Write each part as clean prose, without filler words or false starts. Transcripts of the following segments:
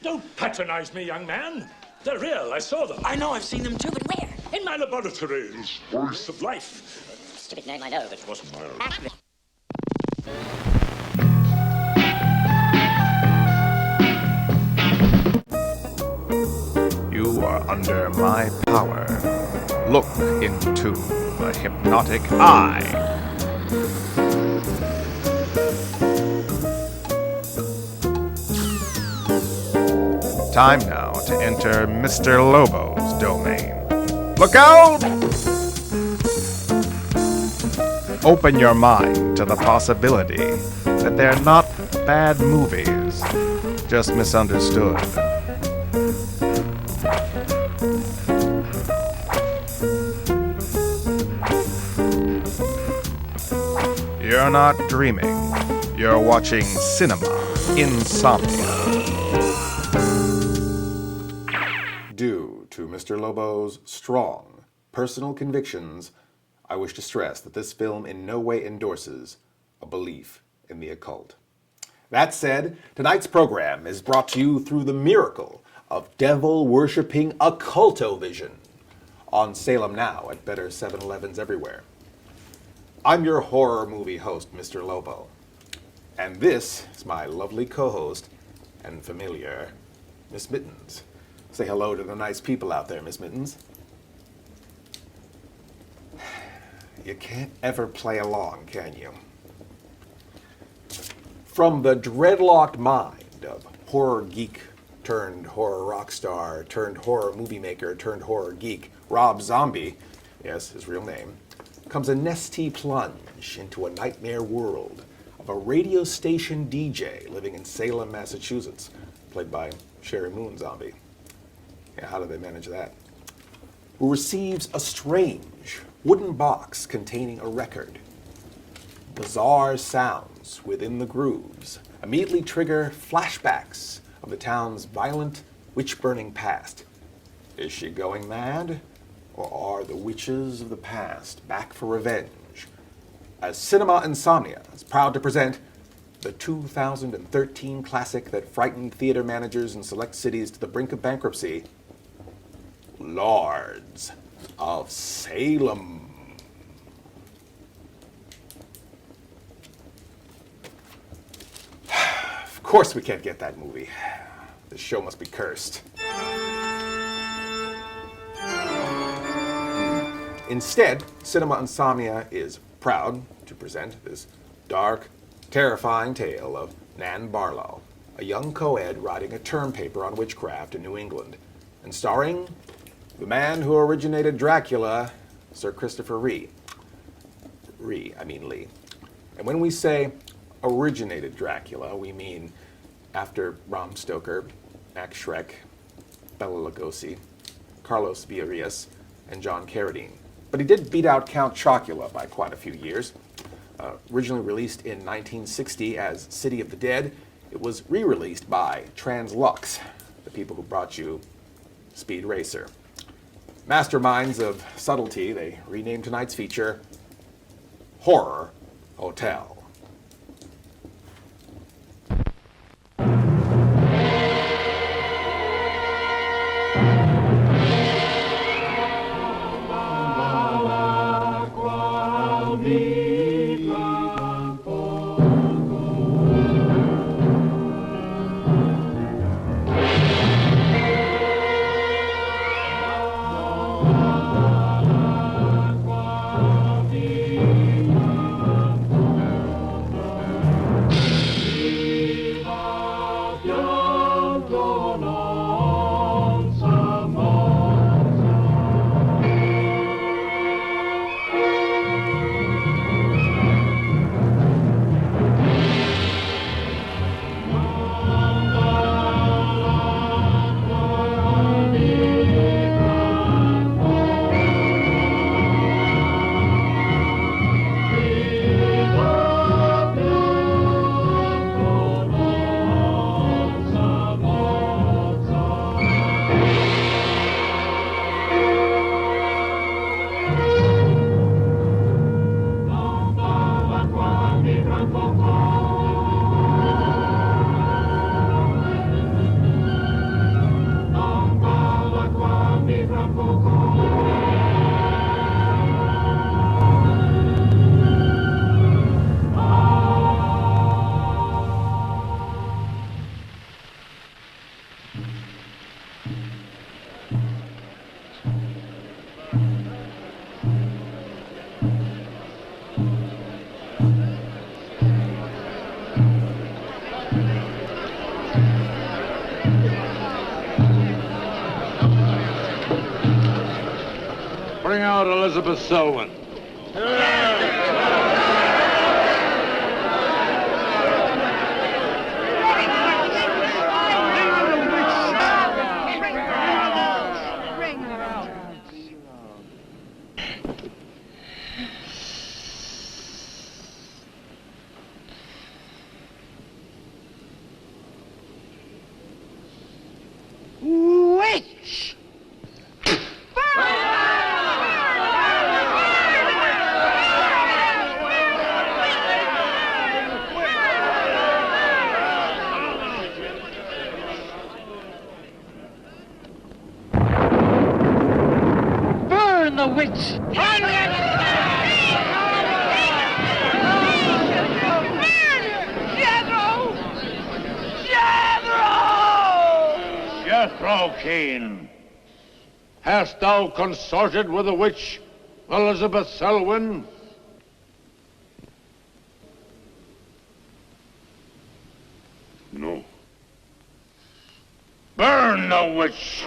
Don't patronize me, young man. They're real. I saw them. I know, I've seen them too, but where? In my laboratory. Voice of life. Stupid name, I know, but... It wasn't my own. You are under my power. Look into the hypnotic eye. Time now to enter Mr. Lobo's domain. Look out! Open your mind to the possibility that they're not bad movies, just misunderstood. You're not dreaming. You're watching Cinema Insomnia. Due to Mr. Lobo's strong personal convictions, I wish to stress that this film in no way endorses a belief in the occult. That said, tonight's program is brought to you through the miracle of devil-worshipping Occult-O-Vision, on Salem now at better 7-Elevens everywhere. I'm your horror movie host, Mr. Lobo, and this is my lovely co-host and familiar, Miss Mittens. Say hello to the nice people out there, Miss Mittens. You can't ever play along, can you? From the dreadlocked mind of horror geek turned horror rock star turned horror movie maker turned horror geek, Rob Zombie, yes, his real name, comes a nesty plunge into a nightmare world of a radio station DJ living in Salem, Massachusetts, played by Sherry Moon Zombie. Yeah, how do they manage that? Who receives a strange wooden box containing a record. Bizarre sounds within the grooves immediately trigger flashbacks of the town's violent, witch-burning past. Is she going mad? Or are the witches of the past back for revenge? As Cinema Insomnia is proud to present the 2013 classic that frightened theater managers in select cities to the brink of bankruptcy, Lords of Salem. Of course we can't get that movie. This show must be cursed. Instead, Cinema Insomnia is proud to present this dark, terrifying tale of Nan Barlow, a young co-ed writing a term paper on witchcraft in New England, and starring the man who originated Dracula, Sir Christopher Lee. Lee. And when we say originated Dracula, we mean after Bram Stoker, Max Schreck, Bela Lugosi, Carlos Villarreal, and John Carradine. But he did beat out Count Chocula by quite a few years. Originally released in 1960 as City of the Dead, it was re-released by Translux, the people who brought you Speed Racer. Masterminds of subtlety, they renamed tonight's feature Horror Hotel. out Elizabeth Selwyn. Witch! Burn the witch! Jethro Keen, hast thou consorted with the witch Elizabeth Selwyn? No. Burn the witch!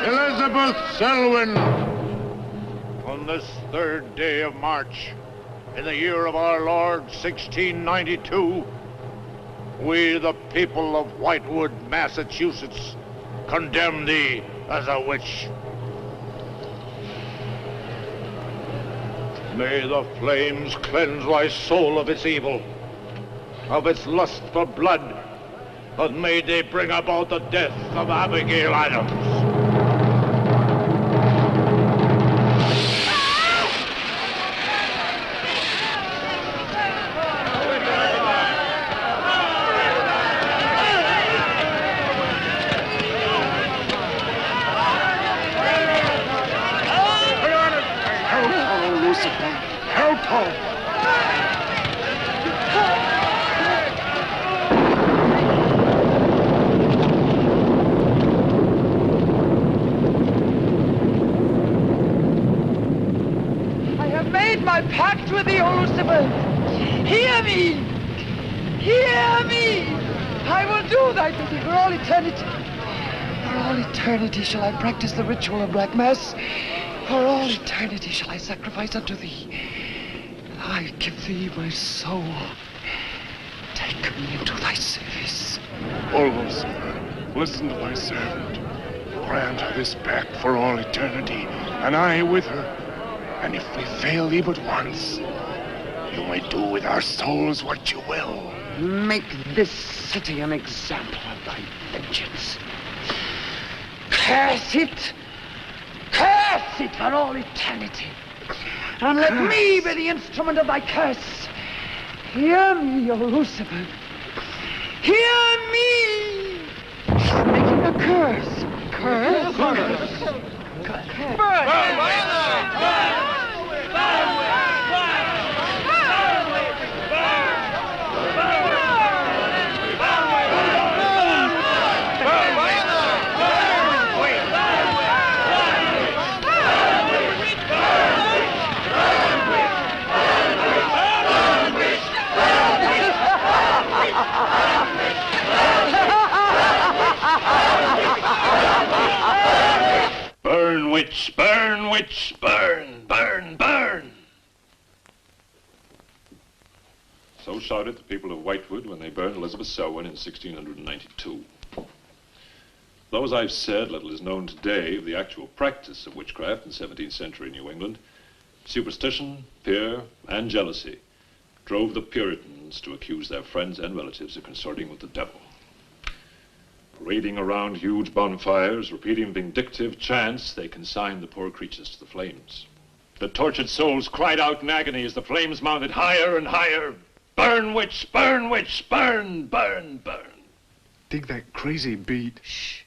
Elizabeth Selwyn, on this 3rd day of March, in the year of our Lord 1692, we, the people of Whitewood, Massachusetts, condemn thee as a witch. May the flames cleanse thy soul of its evil, of its lust for blood, but may they bring about the death of Abigail Adams. Pact with the Lucifer. Hear me! Hear me! I will do thy bidding for all eternity. For all eternity shall I practice the ritual of Black Mass. For all eternity shall I sacrifice unto thee. I give thee my soul. Take me into thy service. O Lucifer, listen to thy servant. Grant her this pact for all eternity, and I with her. And if we fail thee but once, you may do with our souls what you will. Make this city an example of thy vengeance. Curse it! Curse it for all eternity! And let me be the instrument of thy curse. Hear me, O Lucifer. Hear me! Making a curse. Curse? Burn! Burn, witch, burn, witch, burn, burn, burn. So shouted the people of Whitewood when they burned Elizabeth Selwyn in 1692. Though, as I've said, little is known today of the actual practice of witchcraft in 17th century New England, superstition, fear, and jealousy drove the Puritans to accuse their friends and relatives of consorting with the devil. Parading around huge bonfires, repeating vindictive chants, they consigned the poor creatures to the flames. The tortured souls cried out in agony as the flames mounted higher and higher. Burn, witch, burn, witch, burn, burn, burn. Dig that crazy beat. Shh.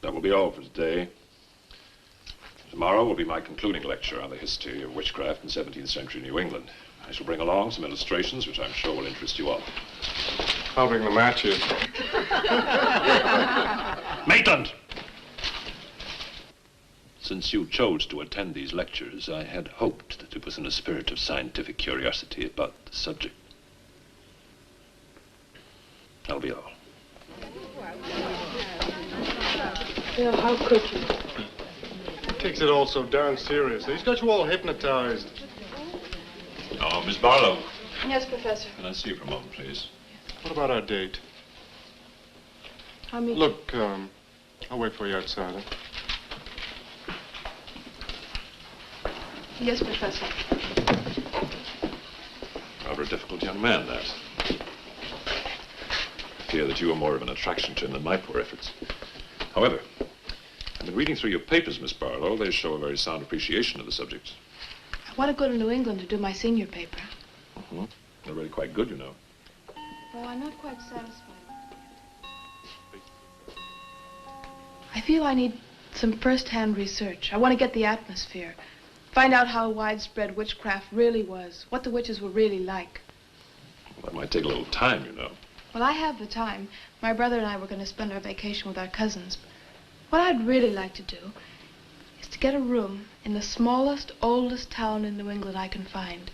That will be all for today. Tomorrow will be my concluding lecture on the history of witchcraft in 17th century New England. I shall bring along some illustrations which I'm sure will interest you all. I'll bring the matches. Maitland! Since you chose to attend these lectures, I had hoped that it was in a spirit of scientific curiosity about the subject. That'll be all. Yeah, how could you? He takes it all so darn serious. He's got you all hypnotized. Oh, Miss Barlow. Yes, Professor. Can I see you for a moment, please? What about our date? Look, I'll wait for you outside. Huh? Yes, Professor. Rather a difficult young man, that. I fear that you are more of an attraction to him than my poor efforts. However, I've been reading through your papers, Miss Barlow. They show a very sound appreciation of the subject. I want to go to New England to do my senior paper. Mm-hmm. They're really quite good, you know. Well, I'm not quite satisfied. I feel I need some first-hand research. I want to get the atmosphere. Find out how widespread witchcraft really was. What the witches were really like. Well, that might take a little time, you know. Well, I have the time. My brother and I were going to spend our vacation with our cousins. What I'd really like to do is to get a room in the smallest, oldest town in New England I can find.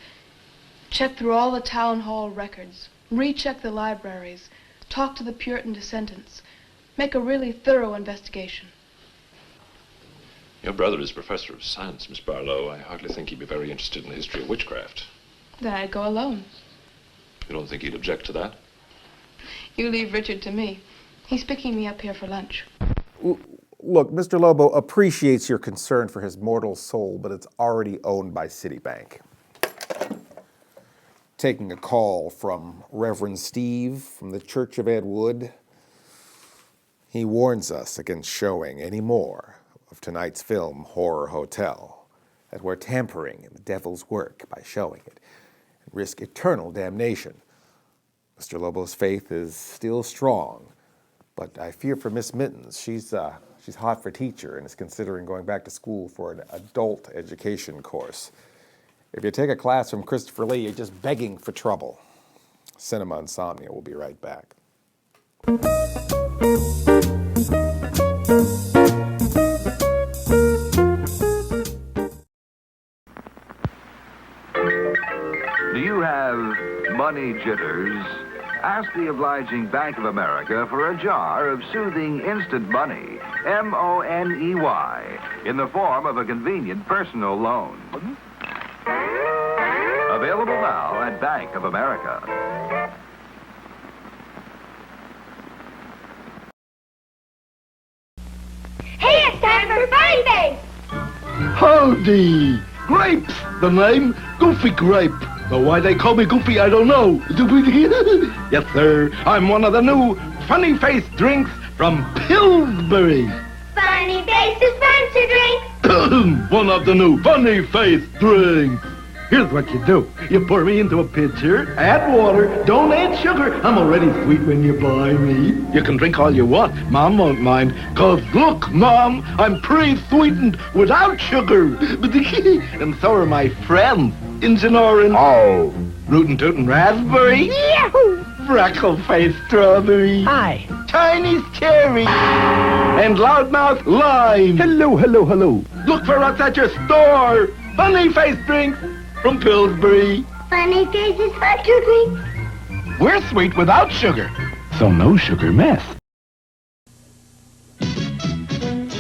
Check through all the town hall records. Recheck the libraries. Talk to the Puritan descendants. Make a really thorough investigation. Your brother is professor of science, Miss Barlow. I hardly think he'd be very interested in the history of witchcraft. Then I'd go alone. You don't think he'd object to that? You leave Richard to me. He's picking me up here for lunch. Look, Mr. Lobo appreciates your concern for his mortal soul, but it's already owned by Citibank. Taking a call from Reverend Steve from the Church of Ed Wood. He warns us against showing any more of tonight's film, Horror Hotel, that we're tampering in the devil's work by showing it and risk eternal damnation. Mr. Lobo's faith is still strong, but I fear for Miss Mittens. She's hot for teacher and is considering going back to school for an adult education course. If you take a class from Christopher Lee, you're just begging for trouble. Cinema Insomnia will be right back. Do you have money jitters? Ask the obliging Bank of America for a jar of soothing instant money, M-O-N-E-Y, in the form of a convenient personal loan. Available now at Bank of America. Hey, it's time for Funny Face! Howdy! Grapes, the name. Goofy Grape. But why they call me Goofy, I don't know. Yes, sir. I'm one of the new Funny Face drinks from Pillsbury. Funny Face is fun to drink. One of the new Funny Face drinks. Here's what you do. You pour me into a pitcher, add water, don't add sugar. I'm already sweet when you buy me. You can drink all you want. Mom won't mind. 'Cause look, Mom, I'm pre-sweetened without sugar. And so are my friends. Injun Orange. Oh. Rootin' Tootin' Raspberry. Yahoo! Freckle-faced Strawberry. Hi. Chinese Cherry. And Loudmouth Lime. Hello, hello, hello. Look for us at your store. Funny Face drinks from Pillsbury. Funny Face is fun to drink. We're sweet without sugar, so no sugar mess.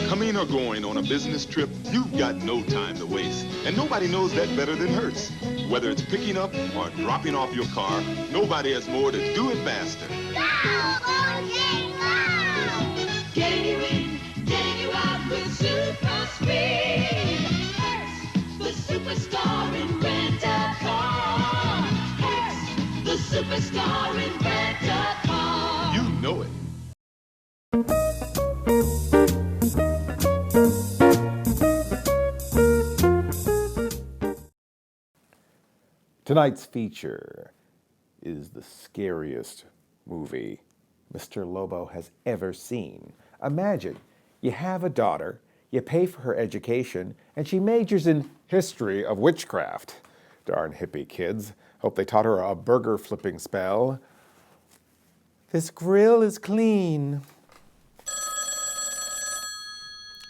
Coming or going on a business trip, you've got no time to waste. And nobody knows that better than Hertz. Whether it's picking up or dropping off your car, nobody has more to do it faster. Getting you in, getting you out with super speed. Hertz, the superstar in rent-a-car. Hertz, the superstar. a star and rent a car. You know it. Tonight's feature is the scariest movie Mr. Lobo has ever seen. Imagine, you have a daughter, you pay for her education, and she majors in history of witchcraft. Darn hippie kids. Hope they taught her a burger flipping spell. This grill is clean.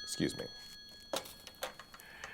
Excuse me.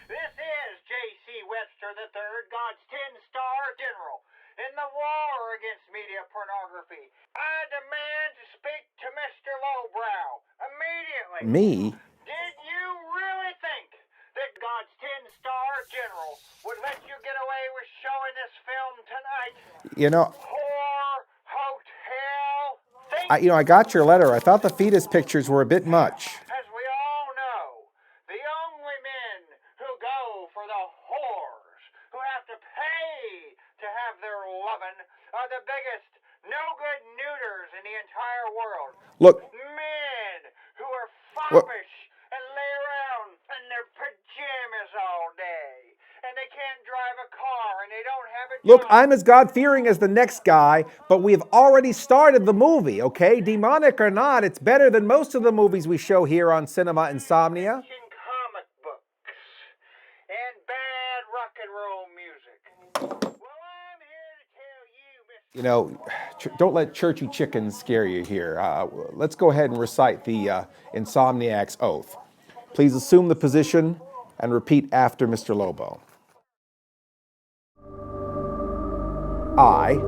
This is JC Webster III, God's 10-star general. In the war against media pornography, I demand to speak to Mr. Lowbrow immediately. Me? Did you really think that God's 10-star general would let you get away with showing this film tonight? You know, Whore Hotel? I got your letter. I thought the fetus pictures were a bit much. As we all know, the only men who go for the whores, who have to pay to have their lovin', are the biggest no-good neuters in the entire world. Look. Men who are foppish and lay around in their pajamas all day. And they can't drive a car and they don't have a Look, job. I'm as God-fearing as the next guy, but we've already started the movie, okay? Demonic or not, it's better than most of the movies we show here on Cinema Insomnia. Comic books and bad rock and roll music. Well, I'm here to tell you, Mr. You know, don't let churchy chickens scare you here. Let's go ahead and recite the Insomniac's oath. Please assume the position and repeat after Mr. Lobo. I,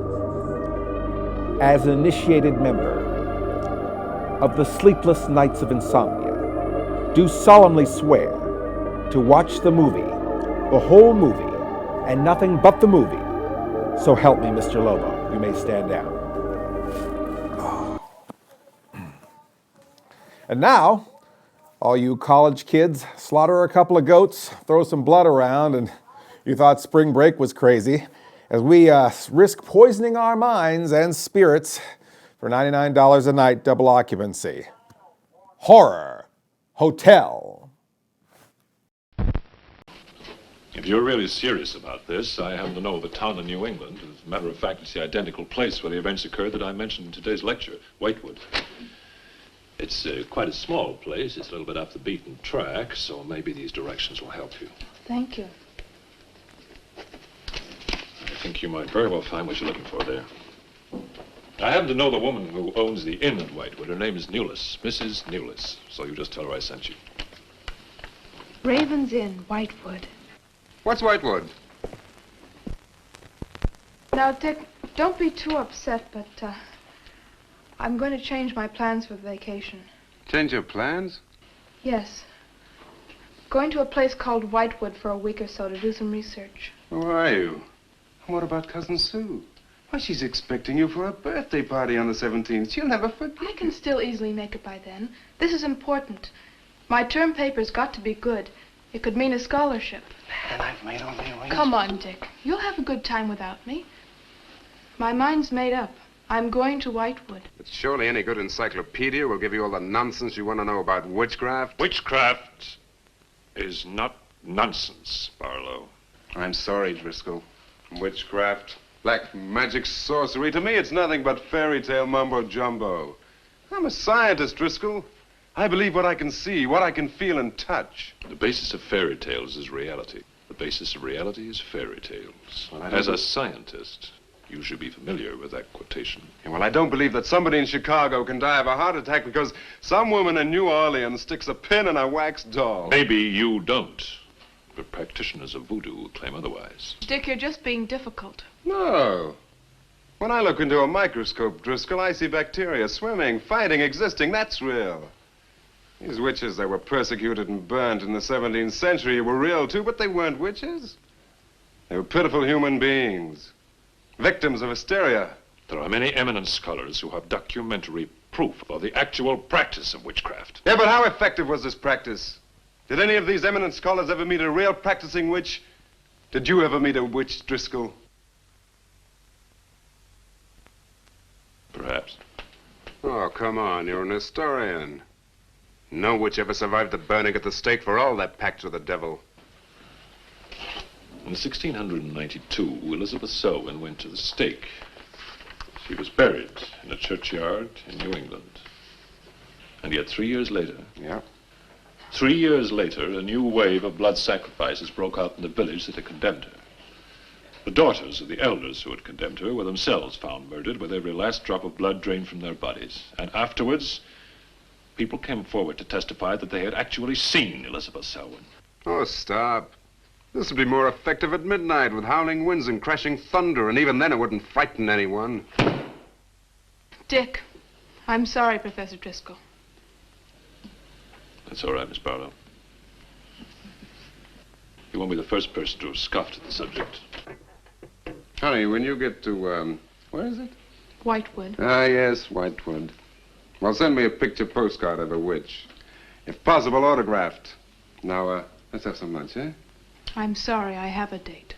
as an initiated member of the Sleepless Nights of Insomnia, do solemnly swear to watch the movie, the whole movie, and nothing but the movie. So help me, Mr. Lobo. You may stand down. And now, all you college kids, slaughter a couple of goats, throw some blood around, and you thought spring break was crazy, as we risk poisoning our minds and spirits for $99 a night double occupancy. Horror Hotel. If you're really serious about this, I happen to know of a town in New England. As a matter of fact, it's the identical place where the events occurred that I mentioned in today's lecture, Whitewood. It's quite a small place. It's a little bit off the beaten track, so maybe these directions will help you. Thank you. I think you might very well find what you're looking for there. I happen to know the woman who owns the inn at Whitewood. Her name is Newless, Mrs. Newless. So you just tell her I sent you. Raven's Inn, Whitewood. What's Whitewood? Now, Dick, don't be too upset, but I'm going to change my plans for the vacation. Change your plans? Yes. Going to a place called Whitewood for a week or so to do some research. Who are you? What about Cousin Sue? Why, she's expecting you for a birthday party on the 17th. She'll never forget. I can still easily make it by then. This is important. My term paper's got to be good. It could mean a scholarship. And I've made all the arrangements. Come on, Dick. You'll have a good time without me. My mind's made up. I'm going to Whitewood. But surely any good encyclopedia will give you all the nonsense you want to know about witchcraft. Witchcraft is not nonsense, Barlow. I'm sorry, Driscoll. Witchcraft, black magic, sorcery. To me, it's nothing but fairy tale mumbo-jumbo. I'm a scientist, Driscoll. I believe what I can see, what I can feel and touch. The basis of fairy tales is reality. The basis of reality is fairy tales. Well, As a scientist, you should be familiar with that quotation. Yeah, well, I don't believe that somebody in Chicago can die of a heart attack because some woman in New Orleans sticks a pin in a wax doll. Maybe you don't, but practitioners of voodoo claim otherwise. Dick, you're just being difficult. No. When I look into a microscope, Driscoll, I see bacteria swimming, fighting, existing. That's real. These witches that were persecuted and burnt in the 17th century were real, too, but they weren't witches. They were pitiful human beings, victims of hysteria. There are many eminent scholars who have documentary proof of the actual practice of witchcraft. Yeah, but how effective was this practice? Did any of these eminent scholars ever meet a real practicing witch? Did you ever meet a witch, Driscoll? Oh, come on. You're an historian. No witch ever survived the burning at the stake for all that pact with the devil. In 1692, Elizabeth Selwyn went to the stake. She was buried in a churchyard in New England. And yet 3 years later... Yeah? 3 years later, a new wave of blood sacrifices broke out in the village that had condemned her. The daughters of the elders who had condemned her were themselves found murdered with every last drop of blood drained from their bodies. And afterwards, people came forward to testify that they had actually seen Elizabeth Selwyn. Oh, stop. This would be more effective at midnight with howling winds and crashing thunder, and even then it wouldn't frighten anyone. Dick, I'm sorry, Professor Driscoll. That's all right, Miss Barlow. You won't be the first person to have scoffed at the subject. Honey, when you get to, where is it? Whitewood. Ah, yes, Whitewood. Well, send me a picture postcard of a witch. If possible, autographed. Now, let's have some lunch, eh? I'm sorry, I have a date.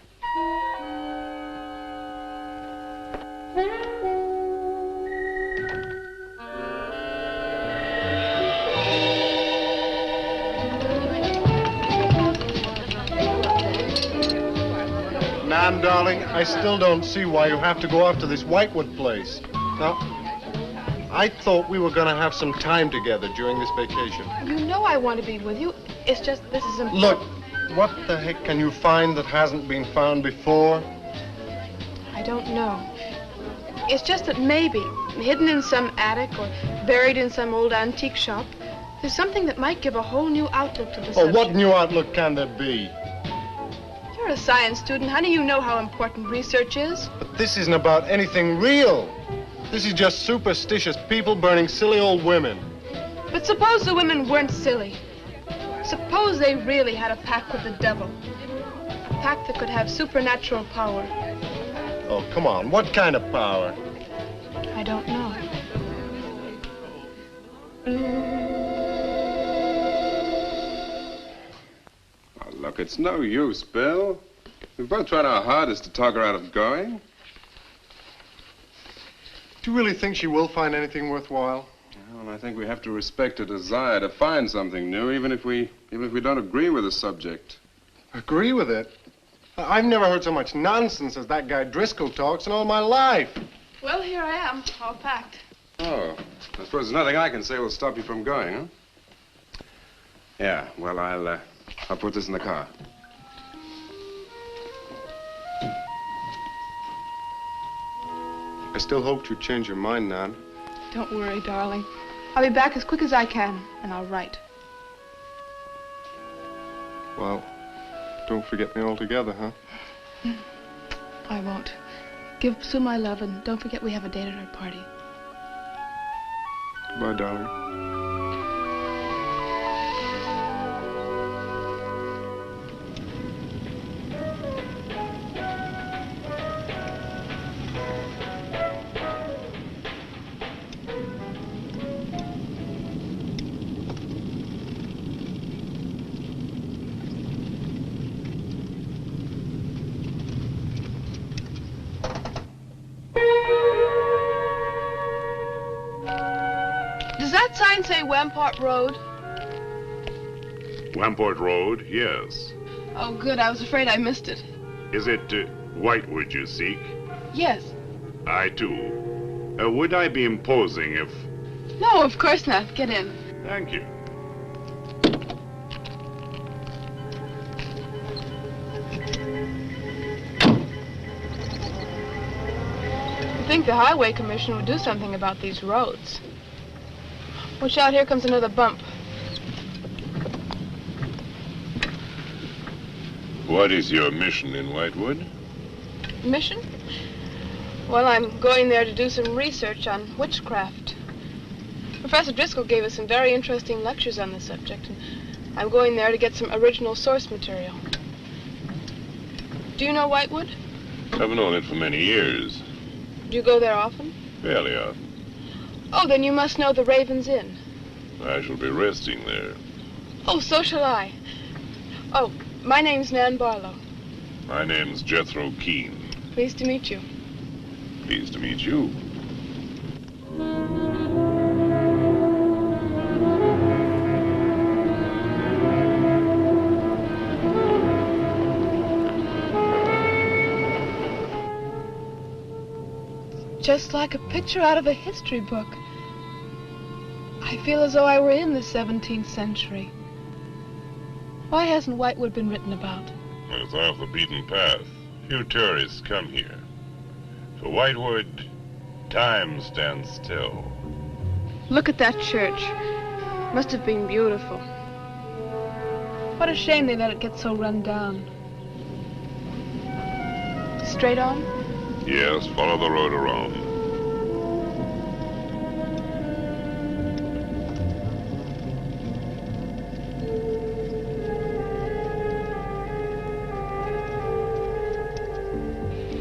Nan, darling, I still don't see why you have to go off to this Whitewood place. Now, I thought we were going to have some time together during this vacation. You know I want to be with you. It's just this is important. Look, what the heck can you find that hasn't been found before? I don't know. It's just that maybe, hidden in some attic or buried in some old antique shop, there's something that might give a whole new outlook to the subject. Oh, what new outlook can there be? You're a science student, honey. You know how important research is. But this isn't about anything real. This is just superstitious people burning silly old women. But suppose the women weren't silly. Suppose they really had a pact with the devil. A pact that could have supernatural power. Oh, come on. What kind of power? I don't know. Oh, look, it's no use, Bill. We've both tried our hardest to talk her out of going. Do you really think she will find anything worthwhile? Well, I think we have to respect her desire to find something new, even if we don't agree with the subject. Agree with it? I've never heard so much nonsense as that guy Driscoll talks in all my life. Well, here I am, all packed. Oh, I suppose there's nothing I can say will stop you from going, huh? Yeah, well, I'll put this in the car. I still hoped you'd change your mind, Nan. Don't worry, darling. I'll be back as quick as I can, and I'll write. Well, don't forget me altogether, huh? I won't. Give Sue my love, and don't forget we have a date at our party. Bye, darling. Does that sign say Wamport Road? Wamport Road, yes. Oh, good. I was afraid I missed it. Is it Whitewood you seek? Yes. I too. Would I be imposing if... No, of course not. Get in. Thank you. I think the Highway Commission would do something about these roads. Watch out, here comes another bump. What is your mission in Whitewood? Mission? Well, I'm going there to do some research on witchcraft. Professor Driscoll gave us some very interesting lectures on the subject, and I'm going there to get some original source material. Do you know Whitewood? I've known it for many years. Do you go there often? Fairly often. Oh, then you must know the Raven's Inn. I shall be resting there. Oh, so shall I. Oh, my name's Nan Barlow. My name's Jethro Keene. Pleased to meet you. Pleased to meet you. just like a picture out of a history book. I feel as though I were in the 17th century. Why hasn't Whitewood been written about? It's off the beaten path. Few tourists come here. For Whitewood, time stands still. Look at that church. Must have been beautiful. What a shame they let it get so run down. Straight on? Yes, follow the road around.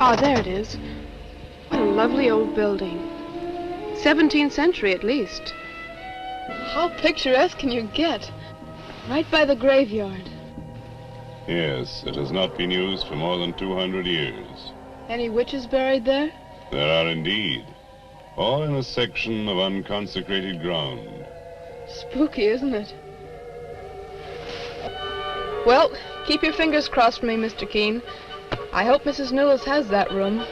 Oh, there it is. What a lovely old building. 17th century at least. How picturesque can you get? Right by the graveyard. Yes, it has not been used for more than 200 years. Any witches buried there? There are indeed. All in a section of unconsecrated ground. Spooky, isn't it? Well, keep your fingers crossed for me, Mr. Keene. I hope Mrs. Newells has that room.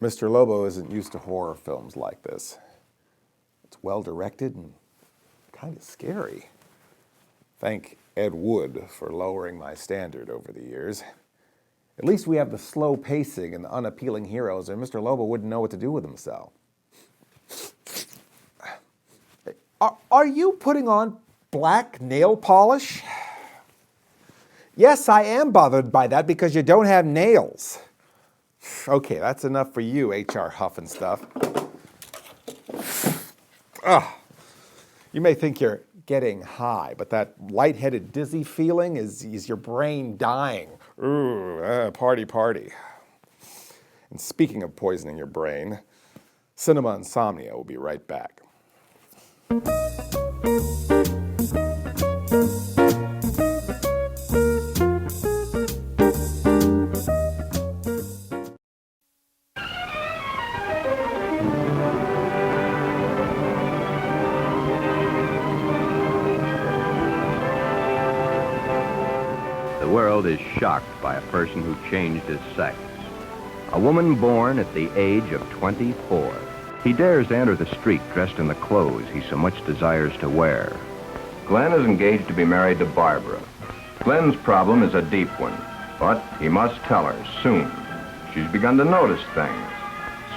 Mr. Lobo isn't used to horror films like this. It's well directed and kind of scary. Thank Ed Wood for lowering my standard over the years. At least we have the slow pacing and the unappealing heroes, or Mr. Lobo wouldn't know what to do with himself. Are you putting on black nail polish? Yes, I am bothered by that because you don't have nails. Okay, that's enough for you, H.R. Huff and stuff. You may think you're getting high, but that lightheaded, dizzy feeling is your brain dying. Ooh, party. And speaking of poisoning your brain, Cinema Insomnia will be right back. The world is shocked by a person who changed his sex. A woman born at the age of 24. He dares to enter the street dressed in the clothes he so much desires to wear. Glenn is engaged to be married to Barbara. Glenn's problem is a deep one, but he must tell her soon. She's begun to notice things.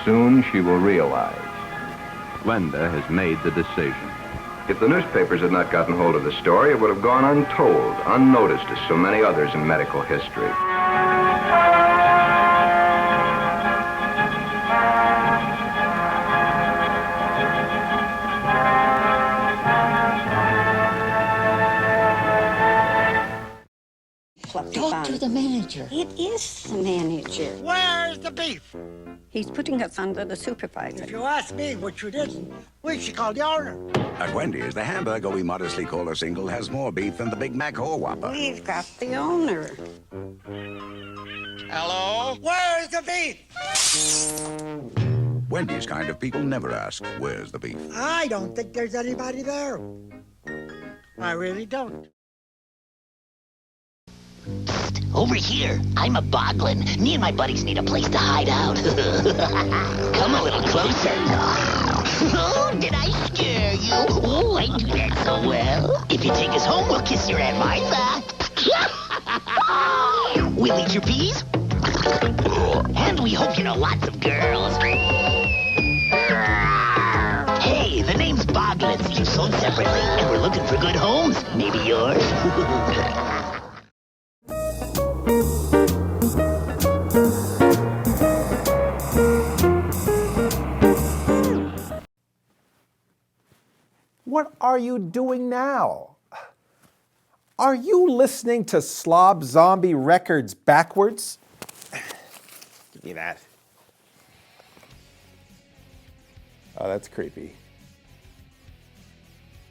Soon she will realize. Glenda has made the decision. If the newspapers had not gotten hold of the story, it would have gone untold, unnoticed as so many others in medical history. Talk to the manager. It is the manager. Where's the beef? He's putting us under the supervisor. If you ask me, which you didn't, we should call the owner. At Wendy's, the hamburger we modestly call a single has more beef than the Big Mac or Whopper. We've got the owner. Hello? Where's the beef? Wendy's kind of people never ask, where's the beef? I don't think there's anybody there. I really don't. Over here, I'm a boglin. Me and my buddies need a place to hide out. Come a little closer. Oh, did I scare you? Oh, I do that so well. If you take us home, we'll kiss your Aunt Martha. We'll eat your peas. And we hope you know lots of girls. Hey, the name's Boglins, each sold separately, and we're looking for good homes. Maybe yours? What are you doing now? Are you listening to Slob Zombie records backwards? Give me that. Oh, that's creepy. You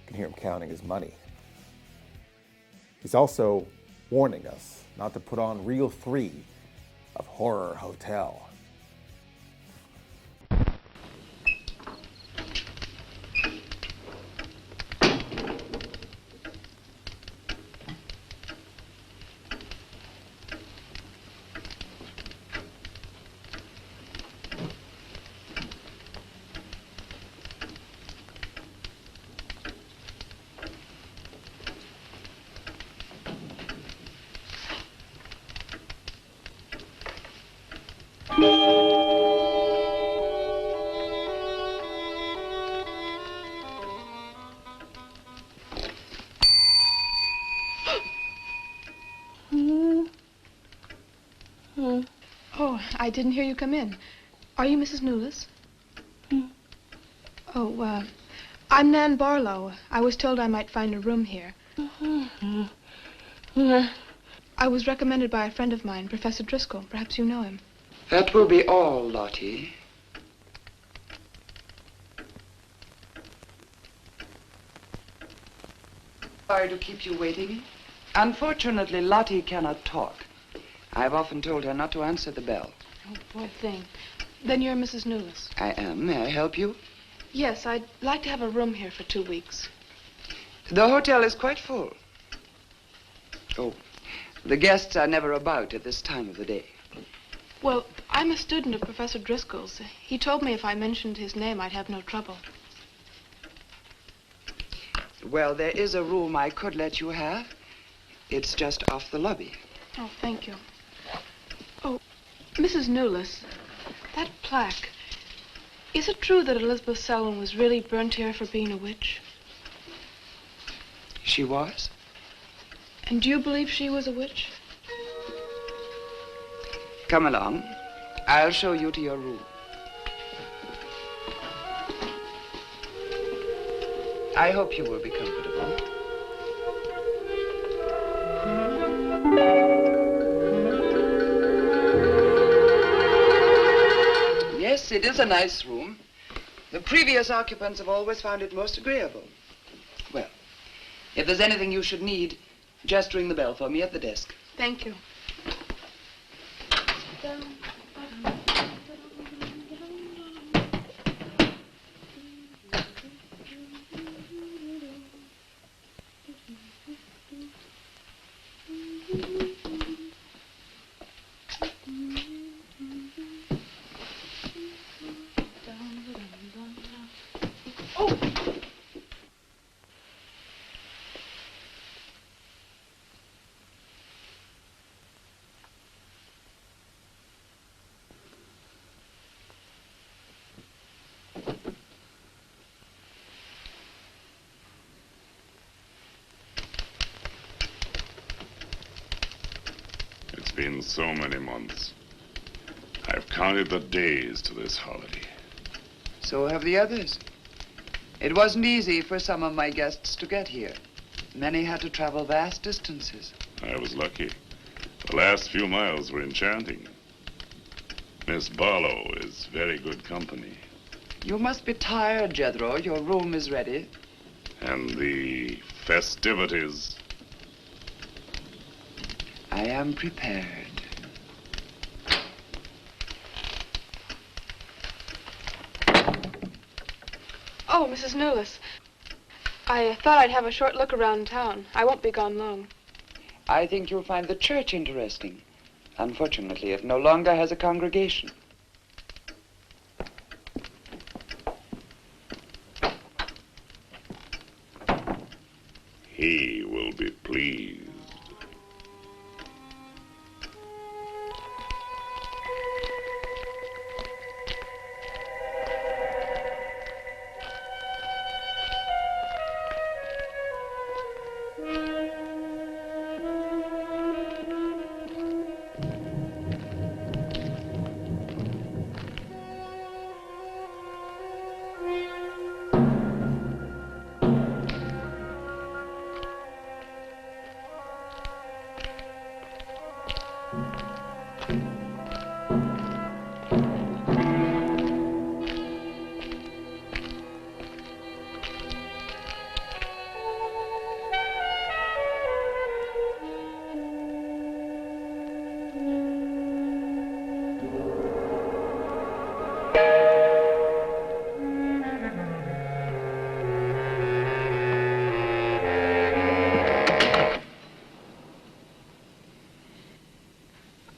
can hear him counting his money. He's also warning us not to put on Reel 3 of Horror Hotel. Oh, I didn't hear you come in. Are you Mrs. Newless? Oh, I'm Nan Barlow. I was told I might find a room here. I was recommended by a friend of mine, Professor Driscoll. Perhaps you know him. That will be all, Lottie. Sorry to keep you waiting. Unfortunately, Lottie cannot talk. I've often told her not to answer the bell. Oh, poor thing. Then you're Mrs. Newless. I am. May I help you? Yes, I'd like to have a room here for 2 weeks. The hotel is quite full. Oh, the guests are never about at this time of the day. Well, I'm a student of Professor Driscoll's. He told me if I mentioned his name, I'd have no trouble. Well, there is a room I could let you have. It's just off the lobby. Oh, thank you. Oh, Mrs. Newless, that plaque. Is it true that Elizabeth Selwyn was really burnt here for being a witch? She was? And do you believe she was a witch? Come along. I'll show you to your room. I hope you will be comfortable. Yes, it is a nice room. The previous occupants have always found it most agreeable. Well, if there's anything you should need, just ring the bell for me at the desk. Thank you. It's been so many months. I've counted the days to this holiday. So have the others. It wasn't easy for some of my guests to get here. Many had to travel vast distances. I was lucky. The last few miles were enchanting. Miss Barlow is very good company. You must be tired, Jethro. Your room is ready. And the festivities. I am prepared. Oh, Mrs. Newless. I thought I'd have a short look around town. I won't be gone long. I think you'll find the church interesting. Unfortunately, it no longer has a congregation. He will be pleased.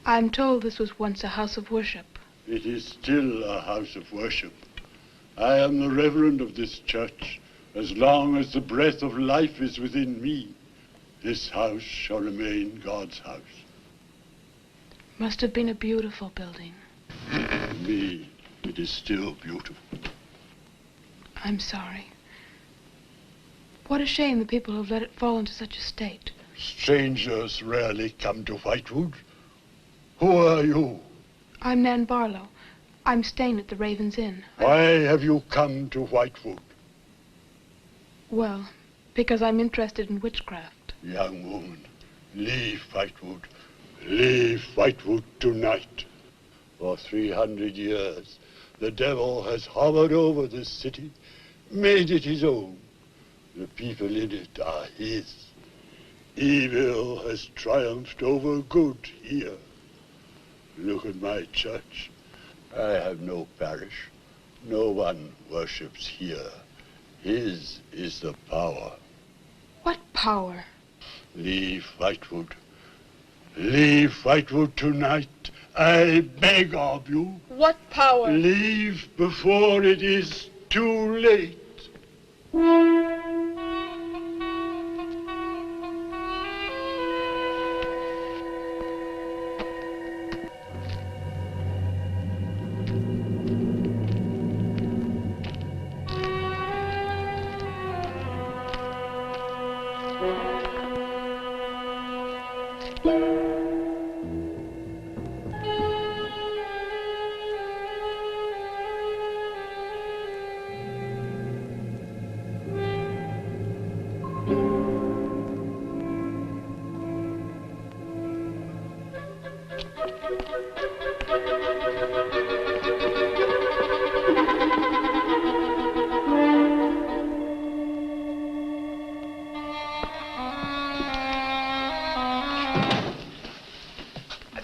I'm told this was once a house of worship. It is still a house of worship. I am the reverend of this church. As long as the breath of life is within me, this house shall remain God's house. Must have been a beautiful building. To me, it is still beautiful. I'm sorry. What a shame the people have let it fall into such a state. Strangers rarely come to Whitewood. Who are you? I'm Nan Barlow. I'm staying at the Raven's Inn. Why have you come to Whitewood? Well, because I'm interested in witchcraft. Young woman, leave Whitewood. Leave Whitewood tonight. For 300 years, the devil has hovered over this city, made it his own. The people in it are his. Evil has triumphed over good here. Look at my church. I have no parish. No one worships here. His is the power. What power? Leave Whitewood. Leave Whitewood tonight. I beg of you. What power? Leave before it is too late.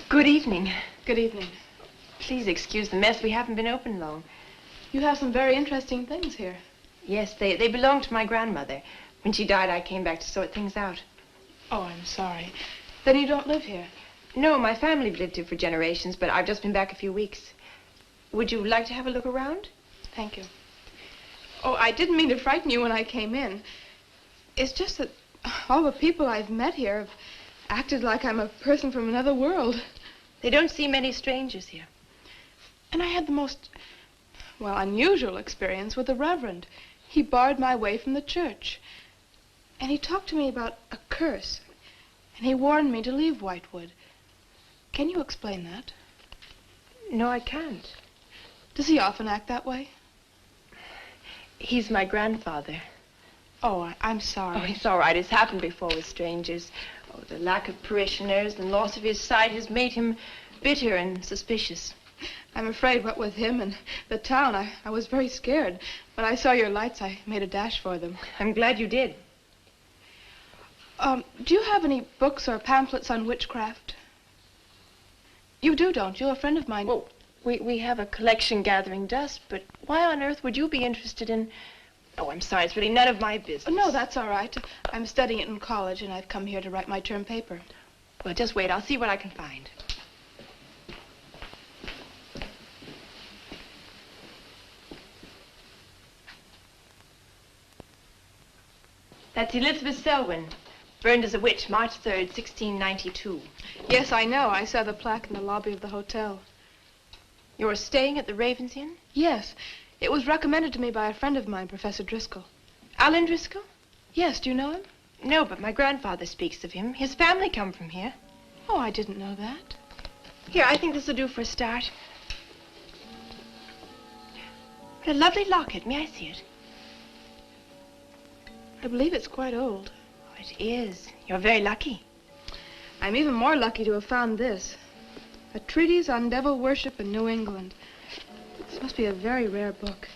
Good evening. Good evening. Please excuse the mess. We haven't been open long. You have some very interesting things here. Yes, they belonged to my grandmother. When she died, I came back to sort things out. Oh, I'm sorry. Then you don't live here? No, my family lived here for generations, but I've just been back a few weeks. Would you like to have a look around? Thank you. Oh, I didn't mean to frighten you when I came in. It's just that all the people I've met here have acted like I'm a person from another world. They don't see many strangers here. And I had the most, well, unusual experience with the Reverend. He barred my way from the church. And he talked to me about a curse. And he warned me to leave Whitewood. Can you explain that? No, I can't. Does he often act that way? He's my grandfather. Oh, I'm sorry. Oh, it's all right. It's happened before with strangers. Oh, the lack of parishioners and loss of his sight has made him bitter and suspicious. I'm afraid what with him and the town, I was very scared. When I saw your lights, I made a dash for them. I'm glad you did. Do you have any books or pamphlets on witchcraft? You do, don't you? A friend of mine... Well, we have a collection gathering dust, but why on earth would you be interested in... Oh, I'm sorry, it's really none of my business. Oh, no, that's all right. I'm studying it in college, and I've come here to write my term paper. Well, just wait. I'll see what I can find. That's Elizabeth Selwyn, burned as a witch, March 3rd, 1692. Yes, I know. I saw the plaque in the lobby of the hotel. You're staying at the Raven's Inn? Yes. It was recommended to me by a friend of mine, Professor Driscoll. Alan Driscoll? Yes, do you know him? No, but my grandfather speaks of him. His family come from here. Oh, I didn't know that. Here, I think this will do for a start. What a lovely locket. May I see it? I believe it's quite old. Oh, it is. You're very lucky. I'm even more lucky to have found this. A treatise on devil worship in New England. This must be a very rare book.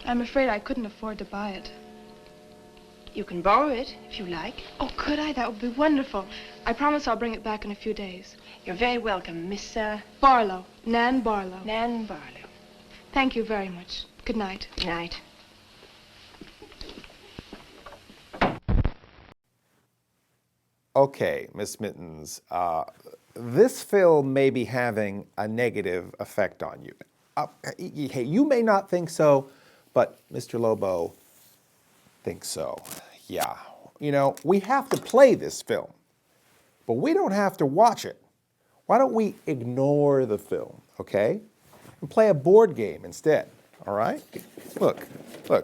I'm afraid I couldn't afford to buy it. You can borrow it, if you like. Oh, could I? That would be wonderful. I promise I'll bring it back in a few days. You're very welcome, Miss, Barlow. Nan Barlow. Nan Barlow. Thank you very much. Good night. Good night. Okay, Miss Mittens, this film may be having a negative effect on you. Hey, you may not think so, but Mr. Lobo thinks so. Yeah, you know, we have to play this film, but we don't have to watch it. Why don't we ignore the film, okay? And play a board game instead, all right? Look,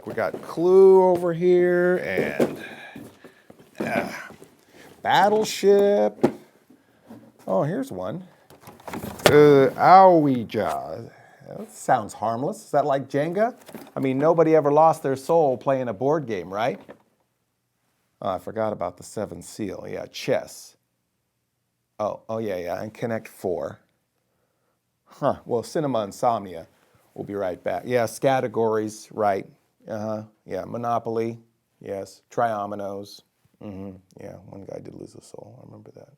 we got Clue over here and Battleship. Oh, here's one. Ouija. That sounds harmless. Is that like Jenga? I mean, nobody ever lost their soul playing a board game, right? Oh, I forgot about the 7th seal. Yeah, chess. Oh yeah, and Connect 4. Huh, well, Cinema Insomnia. We'll be right back. Yes, categories, right. Yeah, Monopoly, yes. Triominoes. Yeah, one guy did lose a soul. I remember that.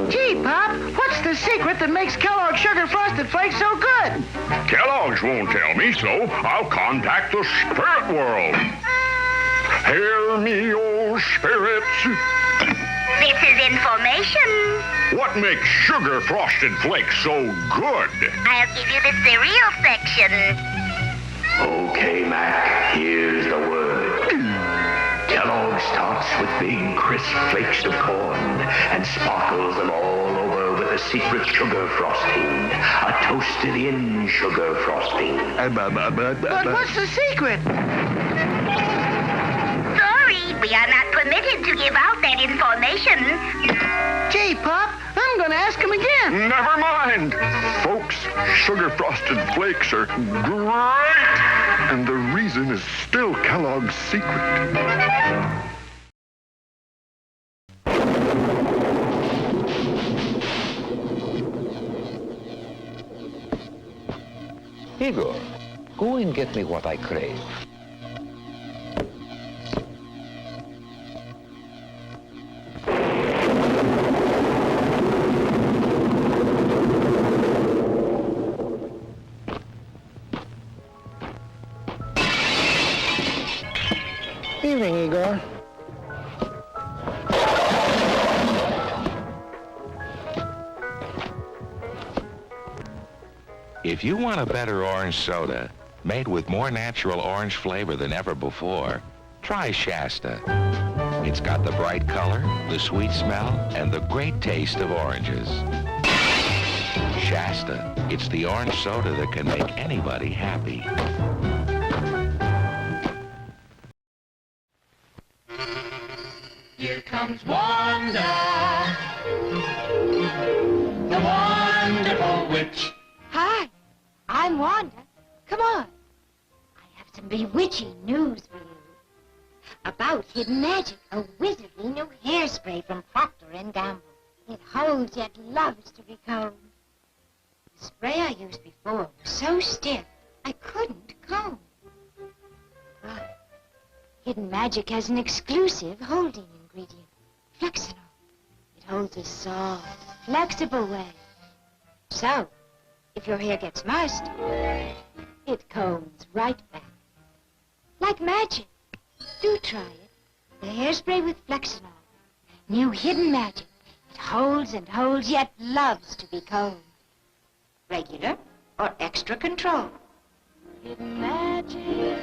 Gee, Pop, what's the secret that makes Kellogg's Sugar Frosted Flakes so good? Kellogg's won't tell me, so I'll contact the spirit world. Hear me, oh spirits. This is information. What makes Sugar Frosted Flakes so good? I'll give you the cereal section. Okay, Mac, here's the word. Kellogg starts with big, crisp flakes of corn and sparkles them all over with a secret sugar frosting. A toasted-in sugar frosting. But what's the secret? Sorry, we are not permitted to give out that information. Gee, Pop, I'm gonna ask him again. Never mind. Folks, Sugar Frosted Flakes are great. And the reason is still Kellogg's secret. Igor, go and get me what I crave. Evening, Igor. If you want a better orange soda, made with more natural orange flavor than ever before, try Shasta. It's got the bright color, the sweet smell, and the great taste of oranges. Shasta, it's the orange soda that can make anybody happy. Here comes Wanda, the wonderful witch. Hi, I'm Wanda. Come on. I have some bewitching news for you. About hidden magic, a wizardly new hairspray from Procter & Gamble. It holds yet loves to be combed. The spray I used before was so stiff I couldn't comb. But hidden magic has an exclusive holding ingredient, Flexinol. It holds a soft, flexible way. So, if your hair gets mussed, it combs right back. Like magic. Do try it. The hairspray with Flexinol. New hidden magic. It holds and holds, yet loves to be combed. Regular or extra control. Hidden magic.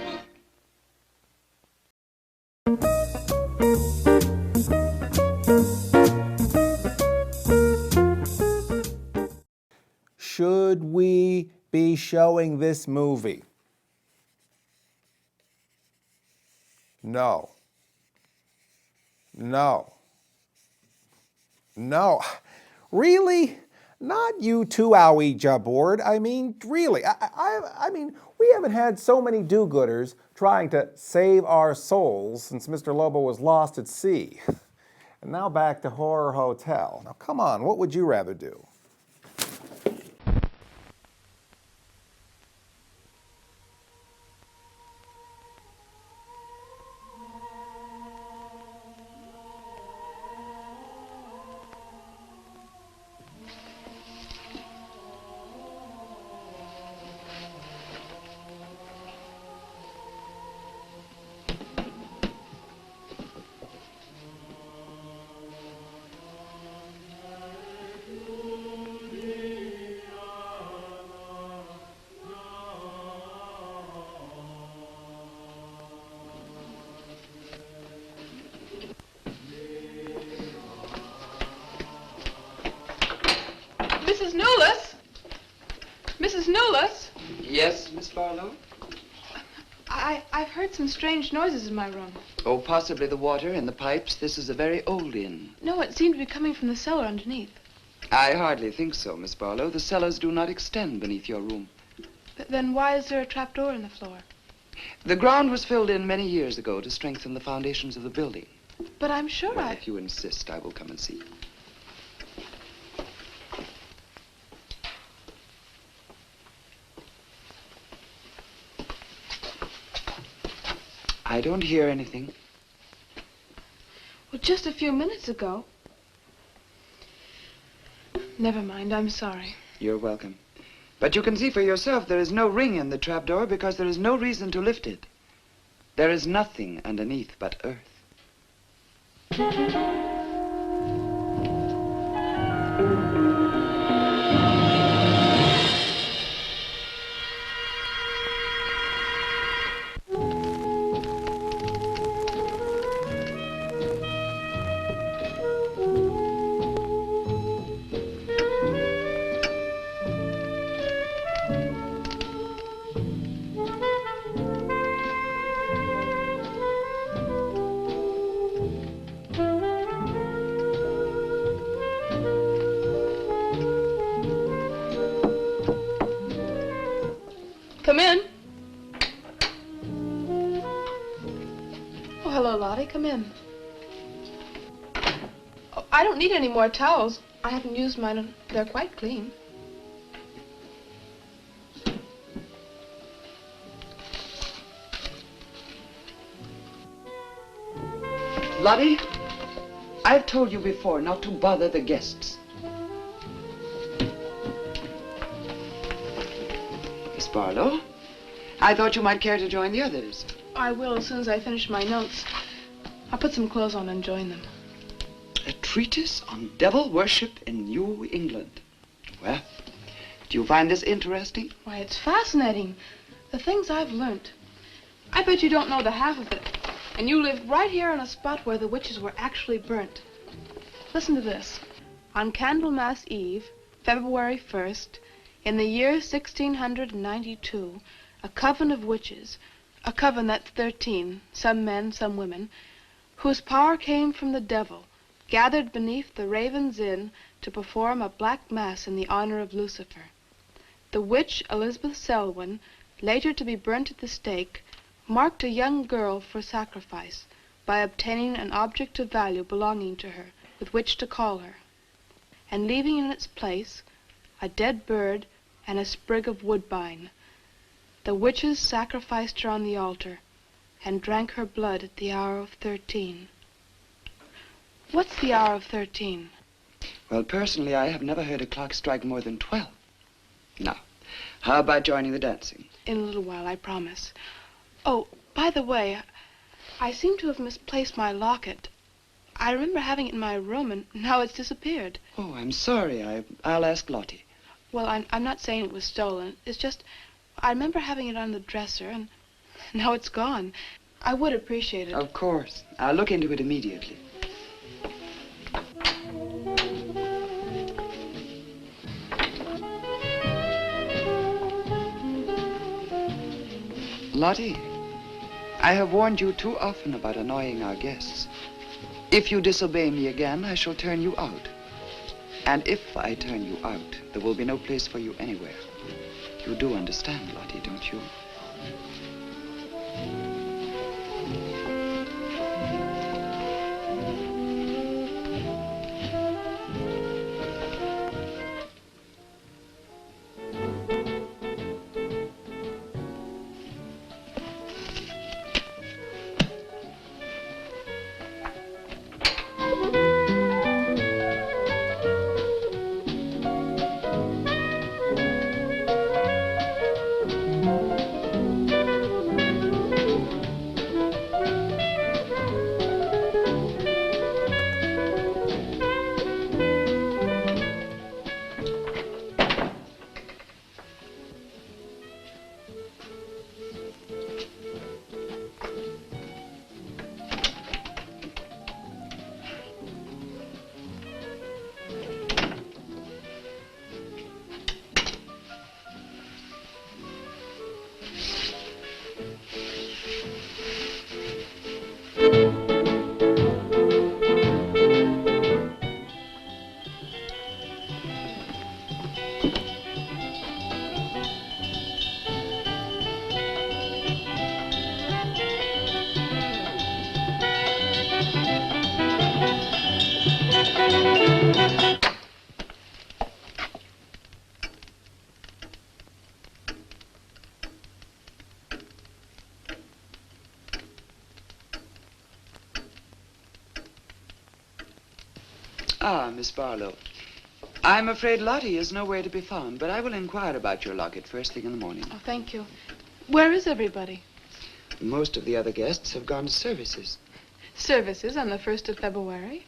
Should we be showing this movie? No. No. No. Really? Not you too, Ouija board. I mean, really. I mean, we haven't had so many do-gooders trying to save our souls since Mr. Lobo was lost at sea. And now back to Horror Hotel. Now, come on, what would you rather do? Mrs. Newless? Mrs. Newless? Yes, Miss Barlow? I've heard some strange noises in my room. Oh, possibly the water in the pipes. This is a very old inn. No, it seemed to be coming from the cellar underneath. I hardly think so, Miss Barlow. The cellars do not extend beneath your room. Then why is there a trapdoor in the floor? The ground was filled in many years ago to strengthen the foundations of the building. But I'm sure Well, if you insist, I will come and see. I don't hear anything. Well, just a few minutes ago. Never mind, I'm sorry. You're welcome. But you can see for yourself there is no ring in the trapdoor because there is no reason to lift it. There is nothing underneath but earth. Come in. Oh, hello, Lottie. Come in. Oh, I don't need any more towels. I haven't used mine, and they're quite clean. Lottie, I've told you before not to bother the guests. Miss Barlow, I thought you might care to join the others. I will as soon as I finish my notes. I'll put some clothes on and join them. A treatise on devil worship in New England. Well, do you find this interesting? Why, it's fascinating. The things I've learned. I bet you don't know the half of it. And you live right here on a spot where the witches were actually burnt. Listen to this. On Candlemas Eve, February 1st, in the year 1692, a coven of witches, a coven that's 13, some men, some women, whose power came from the devil, gathered beneath the Raven's Inn to perform a black mass in the honor of Lucifer. The witch Elizabeth Selwyn, later to be burnt at the stake, marked a young girl for sacrifice by obtaining an object of value belonging to her with which to call her, and leaving in its place a dead bird and a sprig of woodbine. The witches sacrificed her on the altar and drank her blood at the hour of 13. What's the hour of 13? Well, personally, I have never heard a clock strike more than 12. Now, how about joining the dancing? In a little while, I promise. Oh, by the way, I seem to have misplaced my locket. I remember having it in my room, and now it's disappeared. Oh, I'm sorry. I'll ask Lottie. Well, I'm not saying it was stolen. It's just, I remember having it on the dresser, and now it's gone. I would appreciate it. Of course. I'll look into it immediately. Lottie, I have warned you too often about annoying our guests. If you disobey me again, I shall turn you out. And if I turn you out, there will be no place for you anywhere. You do understand, Lottie, don't you? Ah, Miss Barlow. I'm afraid Lottie is nowhere to be found, but I will inquire about your locket first thing in the morning. Oh, thank you. Where is everybody? Most of the other guests have gone to services. Services on the 1st of February.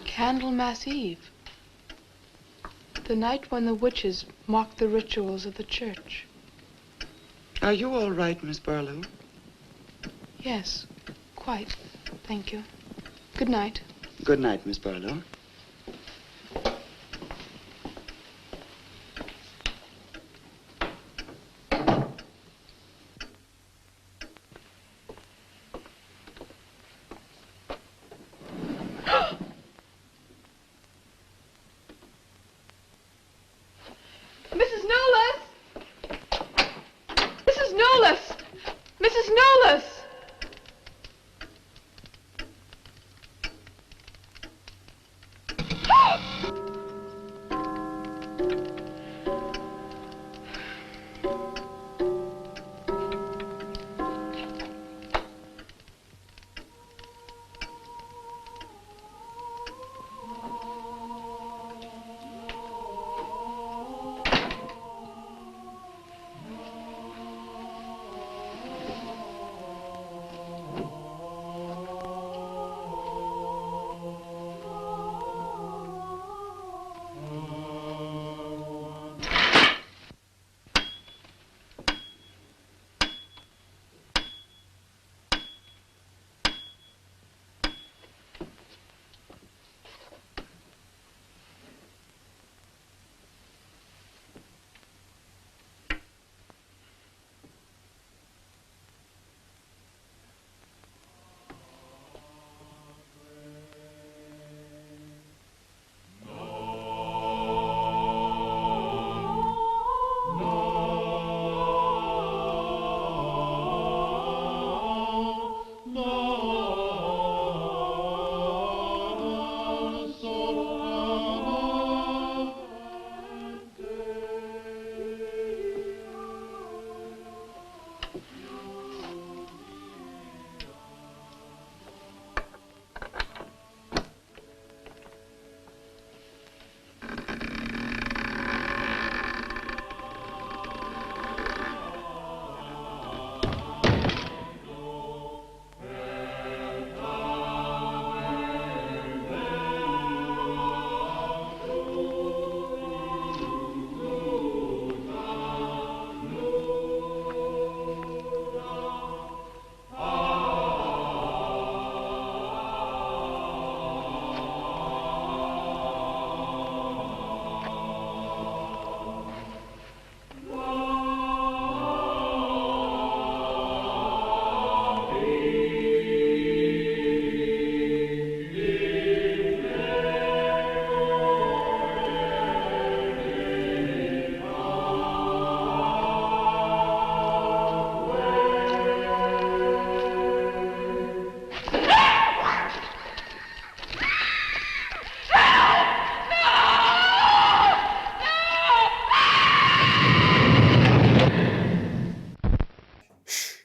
Candlemas Eve. The night when the witches mocked the rituals of the church. Are you all right, Miss Barlow? Yes, quite. Thank you. Good night. Good night, Miss Barlow. Mrs. Nolas! Mrs. Nolas! Mrs. Nolas!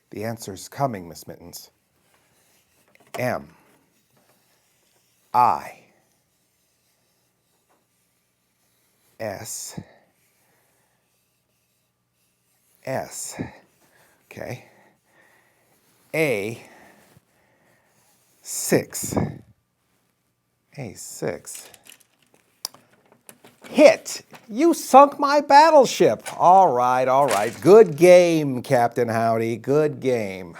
The answer's coming, Miss Mittens. M. I. S. S. Okay. A. 6. A6. Hit! You sunk my battleship. All right, all right. Good game, Captain Howdy. Good game.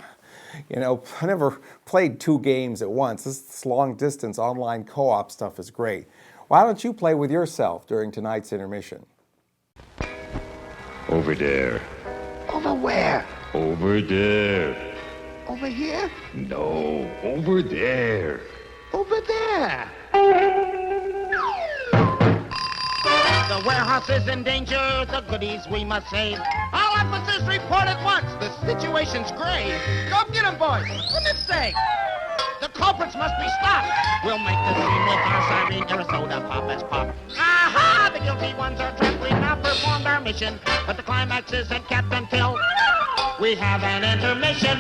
You know, I never played 2 games at once. This long-distance online co-op stuff is great. Why don't you play with yourself during tonight's intermission? Over there. Over where? Over there. Over here? No, over there. Over there. The warehouse is in danger, the goodies we must save. All officers report at once, the situation's grave. Go get 'em, boys, for goodness sake. The culprits must be stopped. We'll make the scene with our siren, your soda pop as pop. Aha! The guilty ones are trapped, we've now performed our mission. But the climax isn't capped until we have an intermission.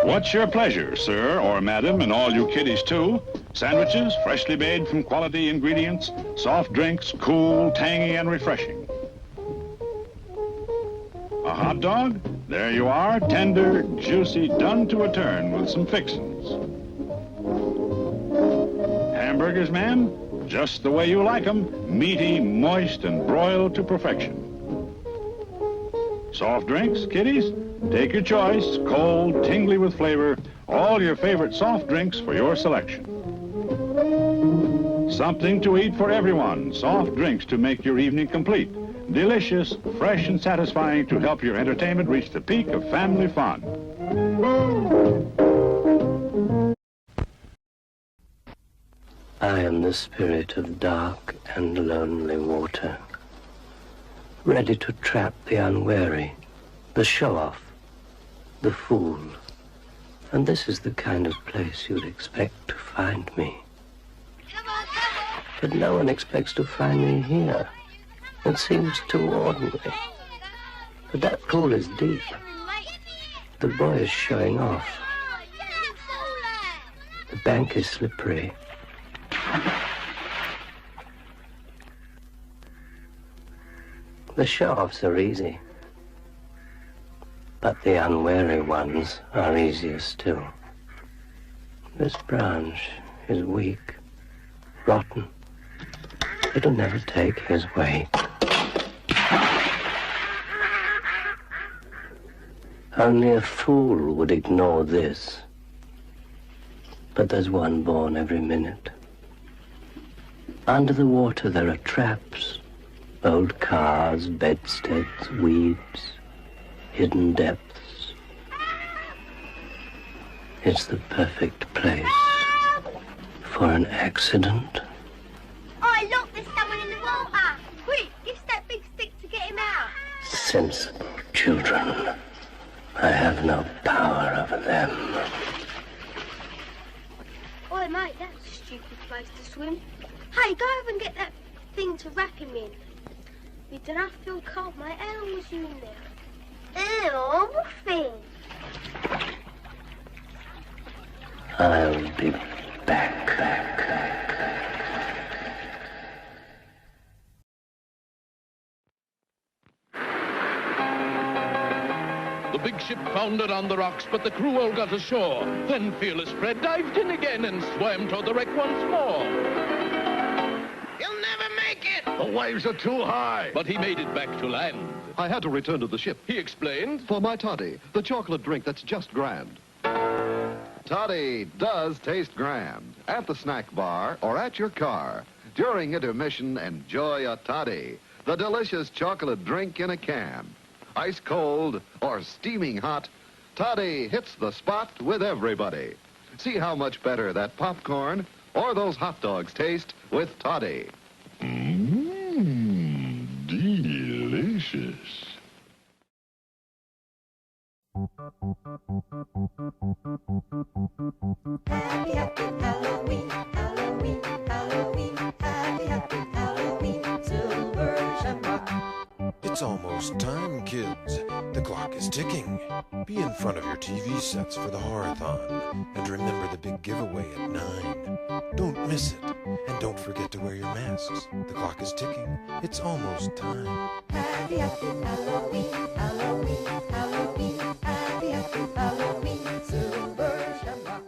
What's your pleasure, sir or madam, and all you kiddies too? Sandwiches, freshly made from quality ingredients, soft drinks, cool, tangy, and refreshing. A hot dog? There you are, tender, juicy, done to a turn with some fixins. Hamburgers, ma'am? Just the way you like them, meaty, moist, and broiled to perfection. Soft drinks, kiddies? Take your choice, cold, tingly with flavor, all your favorite soft drinks for your selection. Something to eat for everyone, soft drinks to make your evening complete. Delicious, fresh, and satisfying to help your entertainment reach the peak of family fun. I am the spirit of dark and lonely water, ready to trap the unwary, the show-off, the fool. And this is the kind of place you'd expect to find me. But no one expects to find me here. It seems too ordinary. But that pool is deep. The boy is showing off. The bank is slippery. The show-offs are easy. But the unwary ones are easier still. This branch is weak, rotten. It'll never take his weight. Only a fool would ignore this. But there's one born every minute. Under the water there are traps, old cars, bedsteads, weeds, hidden depths. It's the perfect place for an accident. Oh, look, there's someone in the water. Quick, use that big stick to get him out. Sensible children. I have no power over them. Oh, mate, that's a stupid place to swim. Hey, go over and get that thing to wrap him in. You don't feel cold, mate. How long was you in there? Ew, what thing? I'll be back. The big ship foundered on the rocks, but the crew all got ashore. Then fearless Fred dived in again and swam toward the wreck once more. You'll never make it! The waves are too high. But he made it back to land. I had to return to the ship. He explained. For my toddy, the chocolate drink that's just grand. Toddy does taste grand. At the snack bar or at your car. During intermission, enjoy a toddy, the delicious chocolate drink in a can. Ice cold or steaming hot, toddy hits the spot with everybody. See how much better that popcorn or those hot dogs taste with toddy. Delicious. Happy, happy Halloween, Halloween, Halloween. Happy, happy Halloween, Silver Shamrock. It's almost time, kids. The clock is ticking. Be in front of your TV sets for the Horathon. And remember the big giveaway at 9. Don't miss it. And don't forget to wear your masks. The clock is ticking. It's almost time. Happy, happy Halloween, Halloween, Halloween. Happy, happy Halloween, Silver Shamrock.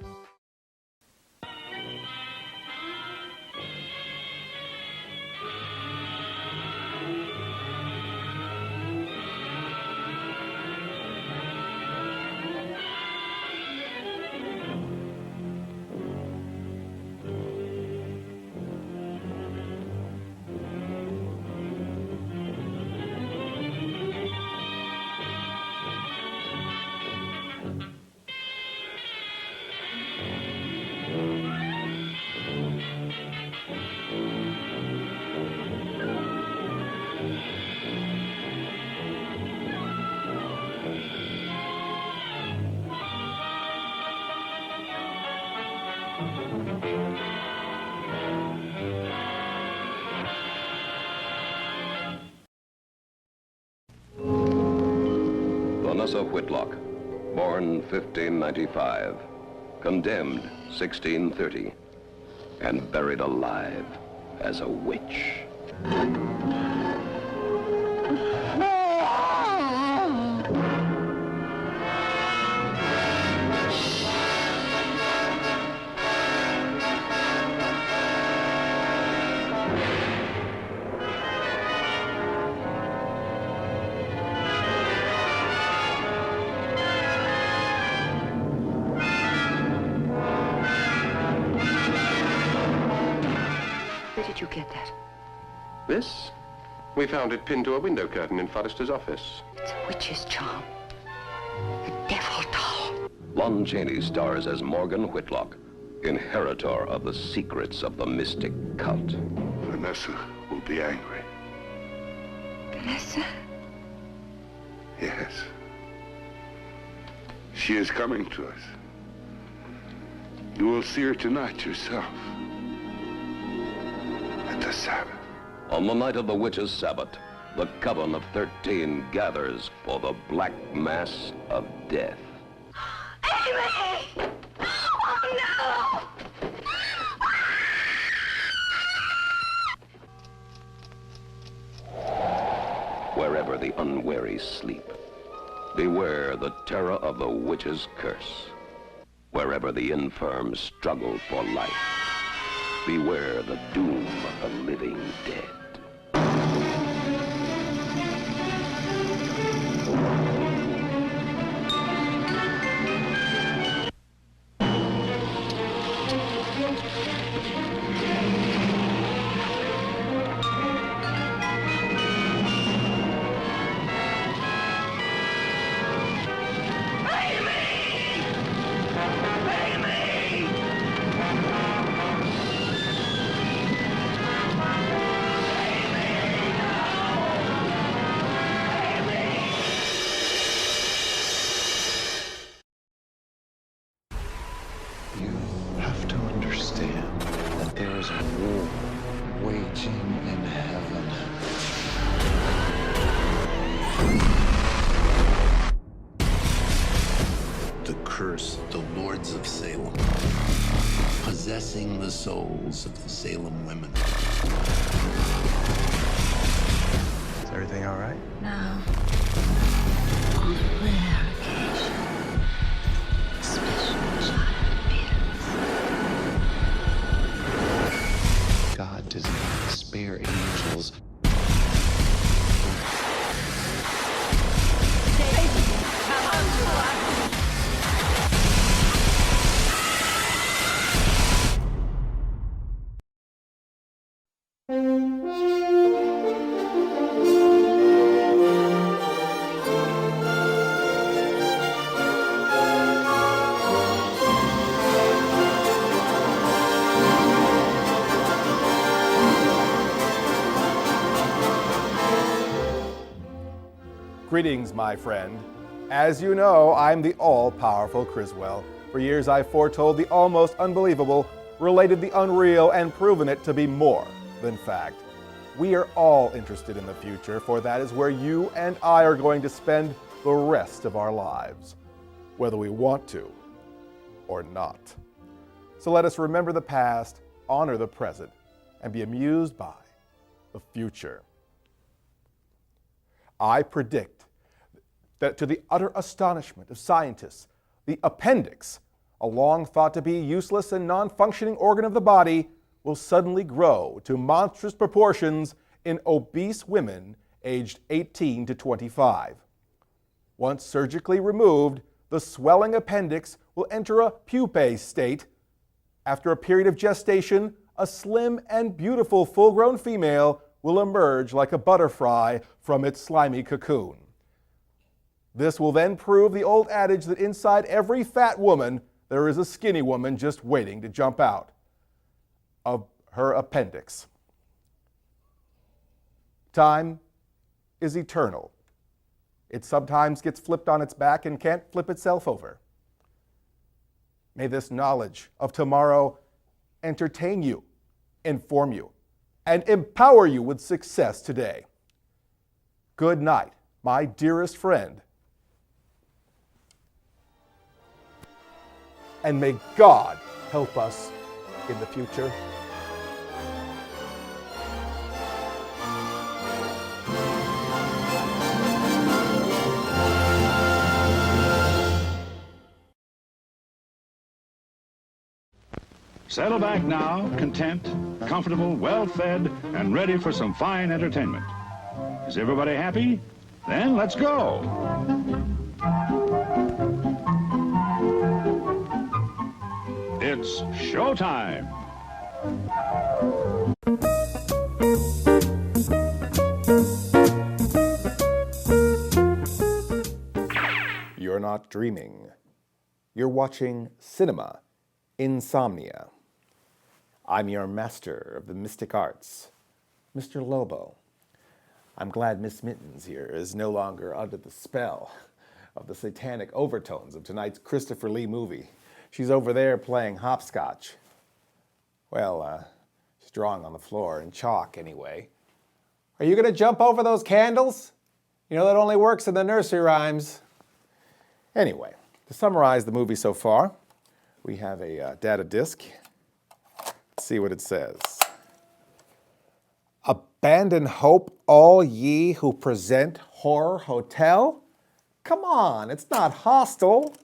Vanessa Whitlock, born 1595, condemned 1630, and buried alive as a witch. Where did you get that? This? We found it pinned to a window curtain in Forrester's office. It's a witch's charm. A devil doll. Lon Chaney stars as Morgan Whitlock, inheritor of the secrets of the mystic cult. Vanessa will be angry. Vanessa? Yes. She is coming to us. You will see her tonight yourself. At the Sabbath. On the night of the witch's Sabbath, the Coven of 13 gathers for the Black Mass of Death. Amy! Oh, no! Wherever the unwary sleep, beware the terror of the witch's curse. Wherever the infirm struggle for life, beware the doom of the living dead. Possessing the souls of the Salem women. Is everything all right? No. On a rare occasion, a special child appears. God does not spare angels. Greetings, my friend. As you know, I'm the all-powerful Criswell. For years I've foretold the almost unbelievable, related the unreal, and proven it to be more than fact. We are all interested in the future, for that is where you and I are going to spend the rest of our lives, whether we want to or not. So let us remember the past, honor the present, and be amused by the future. I predict that to the utter astonishment of scientists, the appendix, a long thought to be useless and non-functioning organ of the body, will suddenly grow to monstrous proportions in obese women aged 18 to 25. Once surgically removed, the swelling appendix will enter a pupae state. After a period of gestation, a slim and beautiful full-grown female will emerge like a butterfly from its slimy cocoon. This will then prove the old adage that inside every fat woman there is a skinny woman just waiting to jump out of her appendix. Time is eternal. It sometimes gets flipped on its back and can't flip itself over. May this knowledge of tomorrow entertain you, inform you, and empower you with success today. Good night, my dearest friend. and may God help us in the future. Settle back now, content, comfortable, well-fed, and ready for some fine entertainment. Is everybody happy? Then let's go. It's showtime. You're not dreaming. You're watching Cinema Insomnia. I'm your master of the mystic arts, Mr. Lobo. I'm glad Miss Mittens here is no longer under the spell of the satanic overtones of tonight's Christopher Lee movie. She's over there playing hopscotch. Well, she's drawing on the floor in chalk anyway. Are you gonna jump over those candles? You know that only works in the nursery rhymes. Anyway, to summarize the movie so far, we have a data disk. Let's see what it says. Abandon hope, all ye who present horror hotel? Come on, it's not hostile.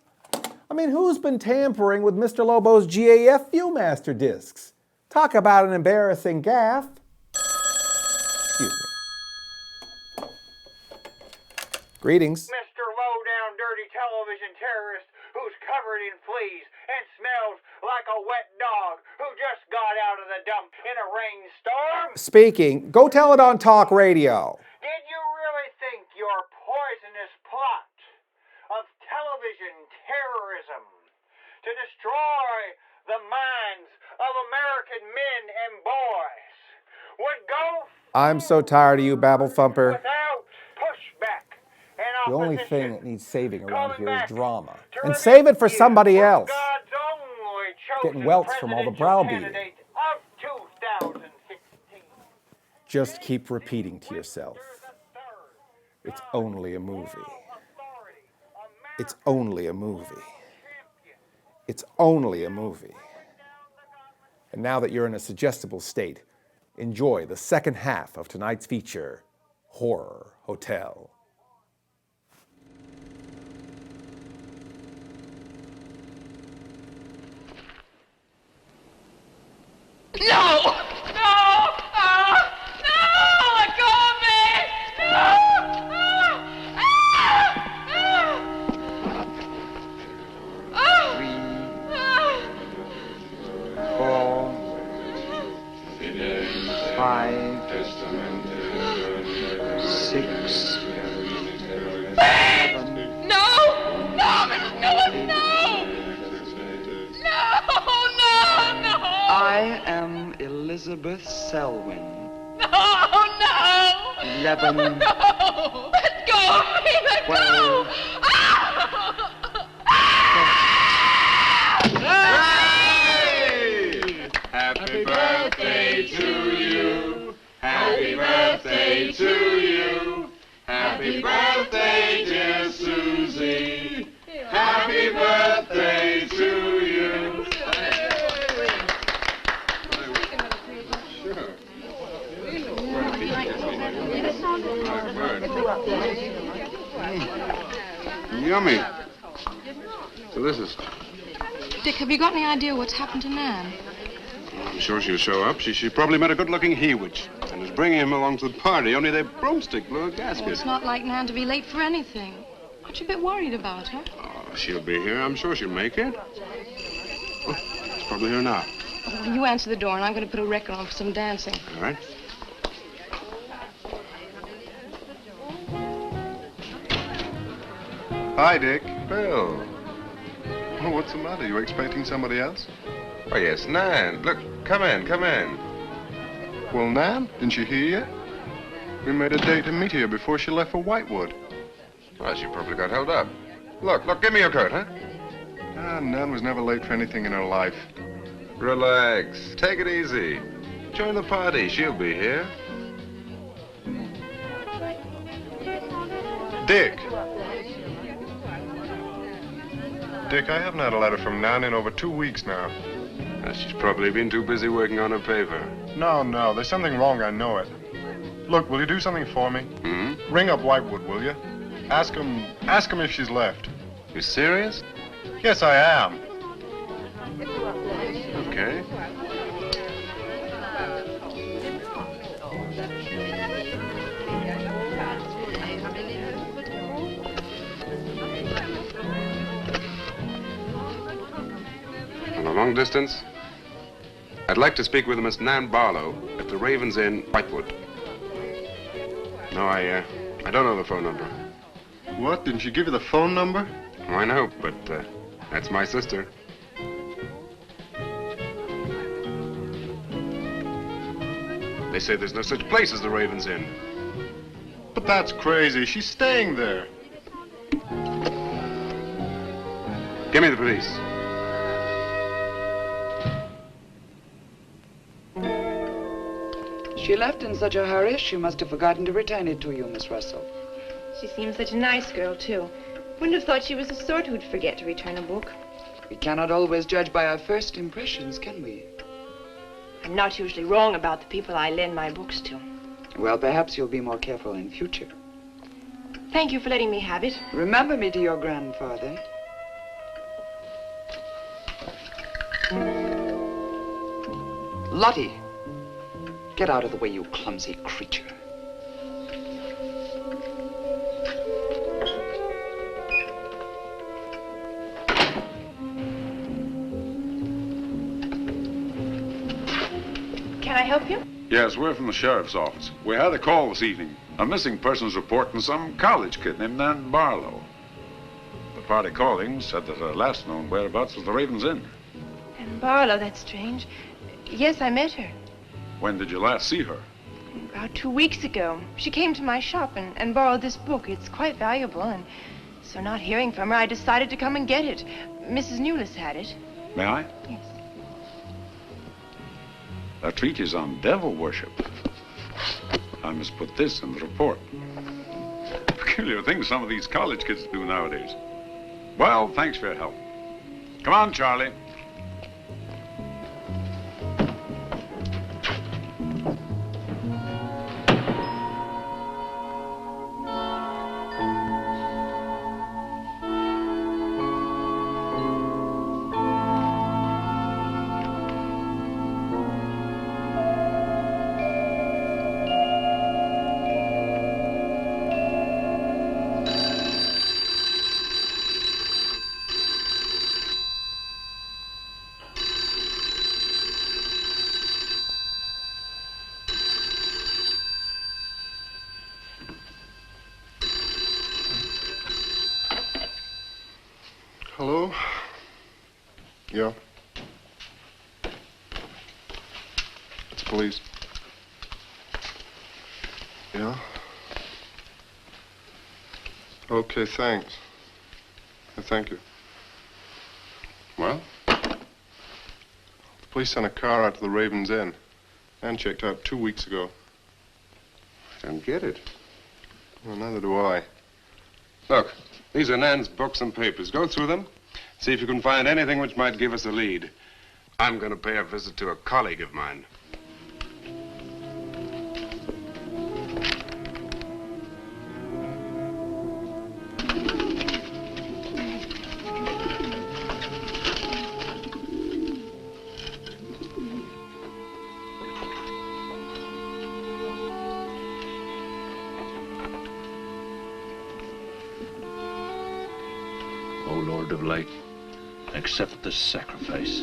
I mean, who's been tampering with Mr. Lobo's GAF Viewmaster discs? Talk about an embarrassing gaffe. Excuse me. Greetings. Mr. Low-down dirty television terrorist who's covered in fleas and smells like a wet dog who just got out of the dump in a rainstorm. Speaking. Go tell it on talk radio. Did you really think your poisonous plot of television terrorism to destroy the minds of American men and boys would go I'm so tired of you, babble thumper. without pushback and The only opposition? thing that needs saving around here is drama. And save it for somebody else. Getting welts from all the browbeating. Just keep repeating to yourself, it's only a movie. It's only a movie. It's only a movie. And now that you're in a suggestible state, enjoy the second half of tonight's feature, Horror Hotel. No! No! No! Let go of me! No! Five, 6, No! No, Mrs. Miller, no! No! No! No! I am Elizabeth Selwyn. No! No! 11, No! Let go of me! Let 12. go! Happy birthday to you. Happy birthday to you. Happy birthday, dear Susie. Happy birthday to you. Yummy. Delicious. Dick, have you got any idea what's happened to Nan? I'm sure she'll show up. She probably met a good-looking he-witch and is bringing him along to the party, only their broomstick blew a gasket. Well, it's not like Nan to be late for anything. Aren't you a bit worried about her? Oh, she'll be here. I'm sure she'll make it. Oh, she's probably here now. Well, you answer the door, and I'm going to put a record on for some dancing. All right. Hi, Dick. Bill. Oh, what's the matter? You expecting somebody else? Oh, yes, Nan. Look, come in, come in. Well, Nan, didn't she hear you? We made a date to meet here before she left for Whitewood. Well, she probably got held up. Look, give me your coat, huh? Ah, Nan was never late for anything in her life. Relax. Take it easy. Join the party. She'll be here. Dick. Dick, I haven't had a letter from Nan in over 2 weeks now. She's probably been too busy working on her paper. No, there's something wrong, I know it. Look, will you do something for me? Ring up Whitewood, will you? Ask him if she's left. You serious? Yes, I am. Okay. On a long distance? I'd like to speak with Miss Nan Barlow at the Raven's Inn, Whitewood. No, I don't know the phone number. What? Didn't she give you the phone number? Oh, I know, but that's my sister. They say there's no such place as the Raven's Inn. But that's crazy. She's staying there. Give me the police. She left in such a hurry, she must have forgotten to return it to you, Miss Russell. She seems such a nice girl, too. Wouldn't have thought she was the sort who'd forget to return a book. We cannot always judge by our first impressions, can we? I'm not usually wrong about the people I lend my books to. Well, perhaps you'll be more careful in future. Thank you for letting me have it. Remember me to your grandfather. Lottie, get out of the way, you clumsy creature. Can I help you? Yes, we're from the sheriff's office. We had a call this evening. A missing persons report from some college kid named Nan Barlow. The party calling said that her last known whereabouts was the Raven's Inn. And Barlow, that's strange. Yes, I met her. When did you last see her? About 2 weeks ago. She came to my shop and borrowed this book. It's quite valuable, and so not hearing from her, I decided to come and get it. Mrs. Newless had it. May I? Yes. A treatise on devil worship. I must put this in the report. Peculiar things some of these college kids do nowadays. Well, thanks for your help. Come on, Charlie. Hello? Yeah? It's police. Yeah? Okay, thanks. Thank you. Well? The police sent a car out to the Raven's Inn. Nan checked out 2 weeks ago. I don't get it. Well, neither do I. Look, these are Nan's books and papers. Go through them. See if you can find anything which might give us a lead. I'm going to pay a visit to a colleague of mine. O Lord of Light, accept this sacrifice.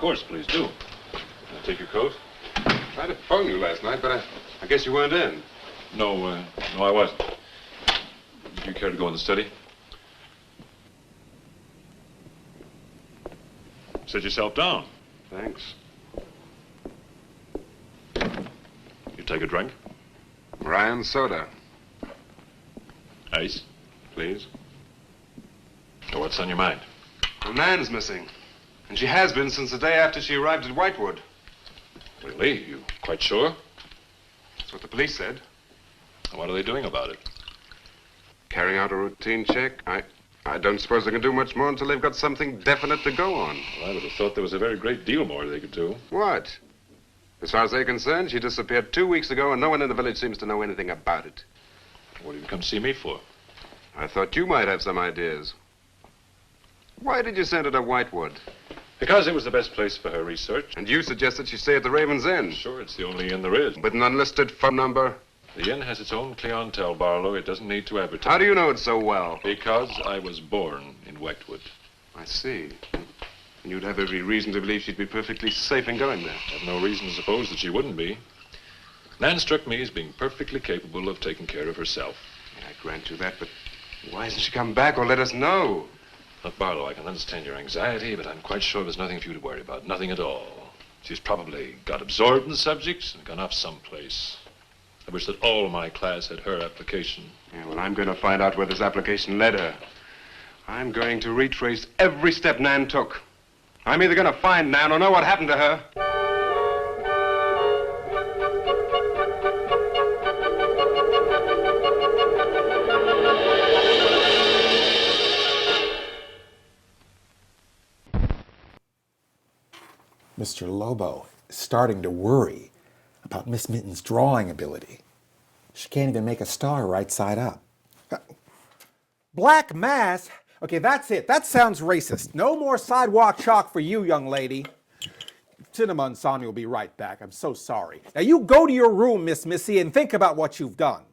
course, please do. Take your coat. I tried to phone you last night, but I guess you weren't in. No, I wasn't. Would you care to go in the study? Sit yourself down. Thanks. You take a drink? Ryan soda. Ice? Please. So what's on your mind? Well, Nan's missing. And she has been since the day after she arrived at Whitewood. Really? You quite sure? That's what the police said. What are they doing about it? Carrying out a routine check. I don't suppose they can do much more until they've got something definite to go on. Well, I would have thought there was a very great deal more they could do. What? As far as they're concerned, she disappeared 2 weeks ago, and no one in the village seems to know anything about it. What did you come see me for? I thought you might have some ideas. Why did you send her to Whitewood? Because it was the best place for her research. And you suggested she stay at the Raven's Inn. Sure, it's the only inn there is. With an unlisted phone number? The inn has its own clientele, Barlow. It doesn't need to advertise. How do you know it so well? Because I was born in Whitewood. I see. And you'd have every reason to believe she'd be perfectly safe in going there. I have no reason to suppose that she wouldn't be. Nan struck me as being perfectly capable of taking care of herself. Yeah, I grant you that, but why hasn't she come back or let us know? Look, Barlow, I can understand your anxiety, but I'm quite sure there's nothing for you to worry about. Nothing at all. She's probably got absorbed in the subject and gone off someplace. I wish that all my class had her application. Yeah, well, I'm going to find out where this application led her. I'm going to retrace every step Nan took. I'm either going to find Nan or know what happened to her. Mr. Lobo is starting to worry about Miss Mittens' drawing ability. She can't even make a star right side up. Black mass? Okay, that's it. That sounds racist. No more sidewalk chalk for you, young lady. Cinema Insomnia will be right back. I'm so sorry. Now you go to your room, Miss Missy, and think about what you've done.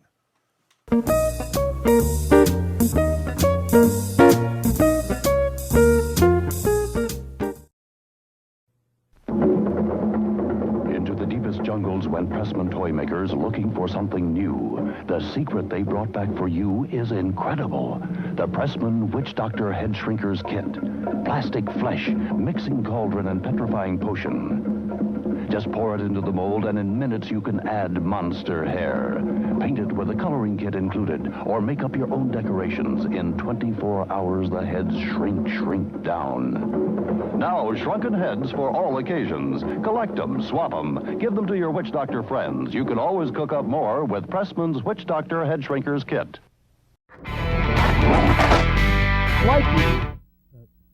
Jungles went Pressman toy makers looking for something new. The secret they brought back for you is incredible. The Pressman Witch Doctor Head Shrinkers Kit. Plastic flesh, mixing cauldron, and petrifying potion. Just pour it into the mold, and in minutes you can add monster hair. Paint it with a coloring kit included, or make up your own decorations. In 24 hours, the heads shrink down. Now, shrunken heads for all occasions. Collect them, swap them, give them to your Witch Doctor friends. You can always cook up more with Pressman's Witch Doctor Head Shrinkers Kit.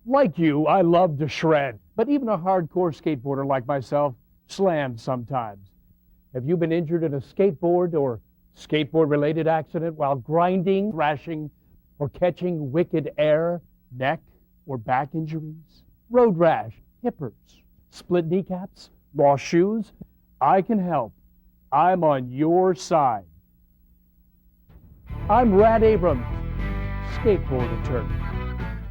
Like you, I love to shred. But even a hardcore skateboarder like myself slams sometimes. Have you been injured in a skateboard or skateboard-related accident while grinding, thrashing, or catching wicked air, neck, or back injuries? Road rash, hippers, split kneecaps, lost shoes? I can help. I'm on your side. I'm Rad Abrams, skateboard attorney.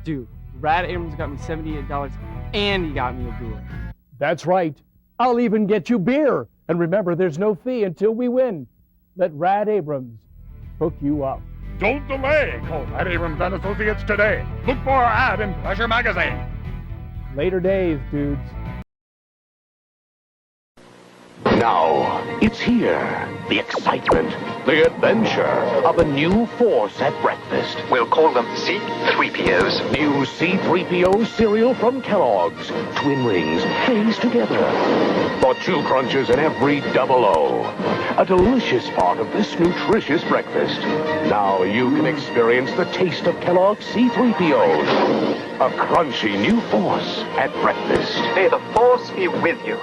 Dude, Rad Abrams got me $78 and he got me a beer. That's right. I'll even get you beer. And remember, there's no fee until we win. Let Rad Abrams hook you up. Don't delay. Call Rad Abrams and Associates today. Look for our ad in Pleasure Magazine. Later days, dudes. Now, it's here. The excitement, the adventure of a new force at breakfast. We'll call them C-3POs. New C-3PO cereal from Kellogg's. Twin rings, phased together. For 2 crunches in every double O. A delicious part of this nutritious breakfast. Now you can experience the taste of Kellogg's C-3POs. A crunchy new force at breakfast. May the force be with you.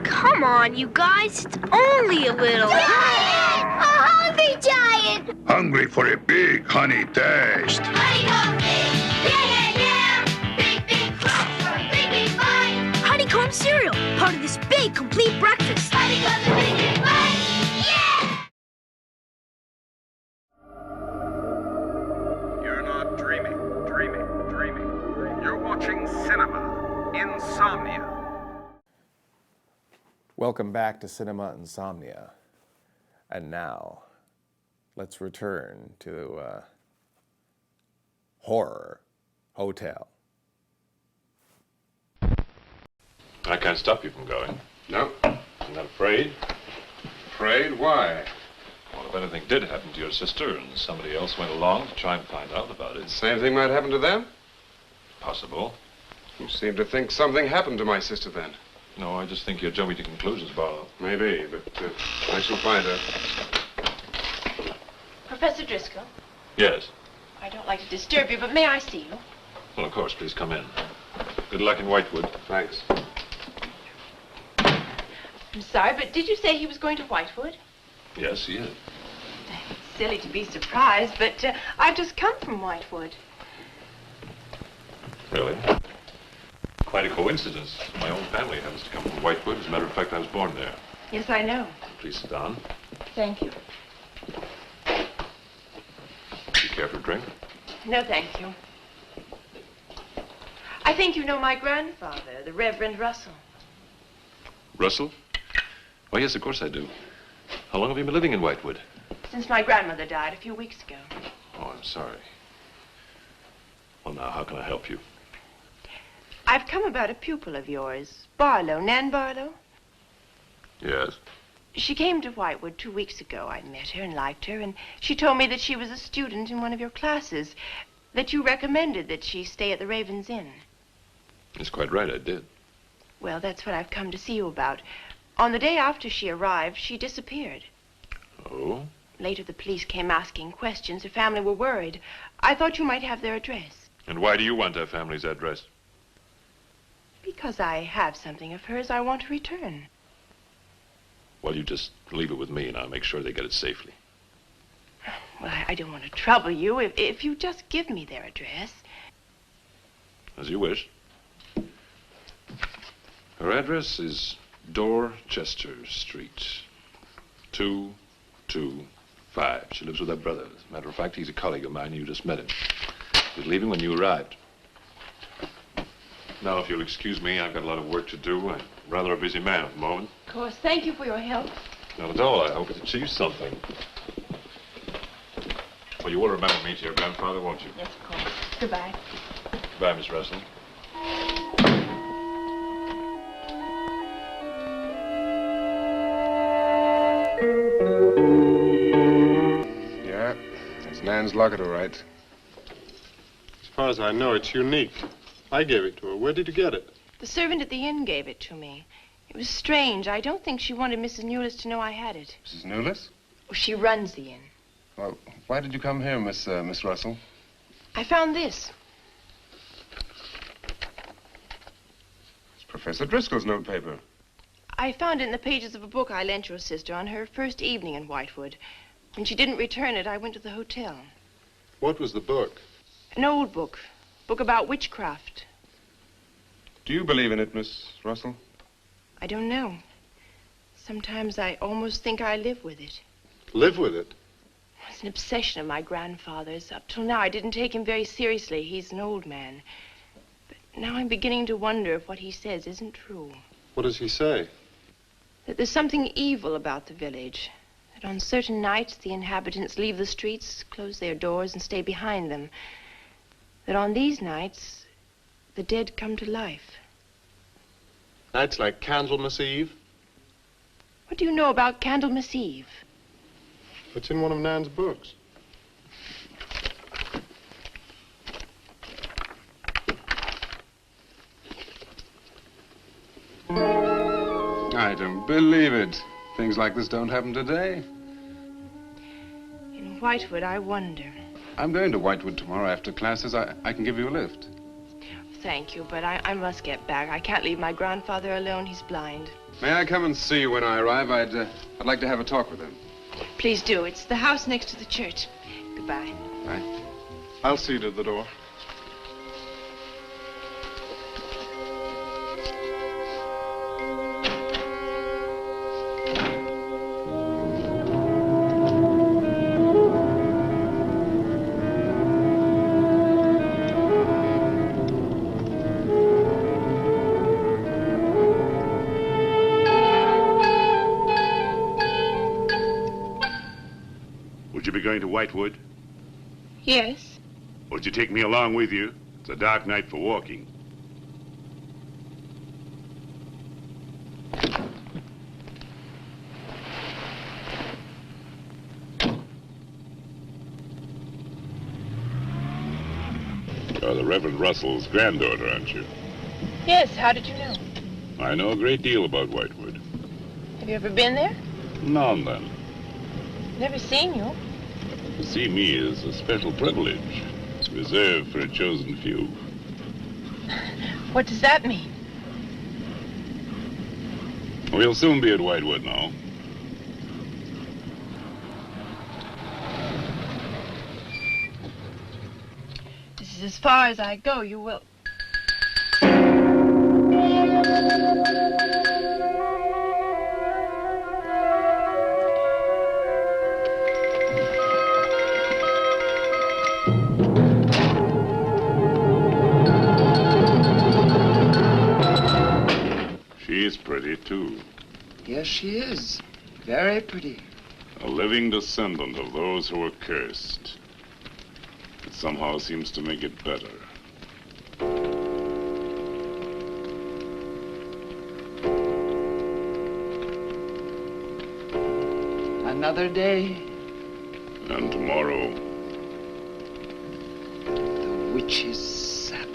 Come on, you guys. It's only a little. Giant! A hungry giant! Hungry for a big honey taste. Honeycomb big! Yeah! Big, big crunch for a big, big bite! Honeycomb cereal, part of this big, complete breakfast. Honeycomb the big, big bite! Yeah! You're not dreaming. Welcome back to Cinema Insomnia. And now, let's return to Horror Hotel. I can't stop you from going. No. I'm not afraid. Afraid? Why? Well, if anything did happen to your sister and somebody else went along to try and find out about it. Same thing might happen to them? Possible. You seem to think something happened to my sister then. No, I just think you're jumping to conclusions, Barlow. Maybe, but I shall find her. Professor Driscoll, Yes. I don't like to disturb you, but may I see you? Well, of course, please come in. Good luck in Whitewood. Thanks. I'm sorry, but did you say he was going to Whitewood? Yes, he is. It's silly to be surprised, but I've just come from Whitewood. Really? Quite a coincidence. My own family happens to come from Whitewood. As a matter of fact, I was born there. Yes, I know. Please sit down. Thank you. Do you care for a drink? No, thank you. I think you know my grandfather, the Reverend Russell. Russell? Oh, yes, of course I do. How long have you been living in Whitewood? Since my grandmother died a few weeks ago. Oh, I'm sorry. Well, now, how can I help you? I've come about a pupil of yours, Barlow, Nan Barlow. Yes? She came to Whitewood 2 weeks ago. I met her and liked her, and she told me that she was a student in one of your classes, that you recommended that she stay at the Raven's Inn. That's quite right, I did. Well, that's what I've come to see you about. On the day after she arrived, she disappeared. Oh? Later, the police came asking questions. Her family were worried. I thought you might have their address. And why do you want our family's address? Because I have something of hers I want to return. Well, you just leave it with me, and I'll make sure they get it safely. Well, I don't want to trouble you. If you just give me their address. As you wish. Her address is Dorchester Street, 225. She lives with her brother. As a matter of fact, he's a colleague of mine. You just met him. He was leaving when you arrived. Now, if you'll excuse me, I've got a lot of work to do. I'm rather a busy man at the moment. Of course, thank you for your help. Not at all. I hope it achieves something. Well, you will remember me to your grandfather, won't you? Yes, of course. Goodbye. Goodbye, Miss Russell. Yeah, that's Nan's locket, all right. As far as I know, it's unique. I gave it to her. Where did you get it? The servant at the inn gave it to me. It was strange. I don't think she wanted Mrs. Newless to know I had it. Mrs. Newless? Oh, she runs the inn. Well, why did you come here, Miss Russell? I found this. It's Professor Driscoll's notepaper. I found it in the pages of a book I lent your sister on her first evening in Whitewood. When she didn't return it, I went to the hotel. What was the book? An old book. Book about witchcraft. Do you believe in it, Miss Russell? I don't know. Sometimes I almost think I live with it. Live with it? It's an obsession of my grandfather's. Up till now, I didn't take him very seriously. He's an old man. But now I'm beginning to wonder if what he says isn't true. What does he say? That there's something evil about the village. That on certain nights, the inhabitants leave the streets, close their doors, and stay behind them. That on these nights, the dead come to life. Nights like Candlemas Eve? What do you know about Candlemas Eve? It's in one of Nan's books. I don't believe it. Things like this don't happen today. In Whitewood, I wonder. I'm going to Whitewood tomorrow after classes. I can give you a lift. Thank you, but I must get back. I can't leave my grandfather alone. He's blind. May I come and see you when I arrive? I'd like to have a talk with him. Please do. It's the house next to the church. Goodbye. Bye. I'll see you to the door. you be going to Whitewood? Yes. Would you take me along with you? It's a dark night for walking. You're the Reverend Russell's granddaughter, aren't you? Yes, how did you know? I know a great deal about Whitewood. Have you ever been there? Now and then. Never seen you. To see me is a special privilege. It's reserved for a chosen few. What does that mean? We'll soon be at Whitewood now. This is as far as I go. You will... She's pretty, too. Yes, she is. Very pretty. A living descendant of those who were cursed. It somehow seems to make it better. Another day. And tomorrow. The witch's Sabbath.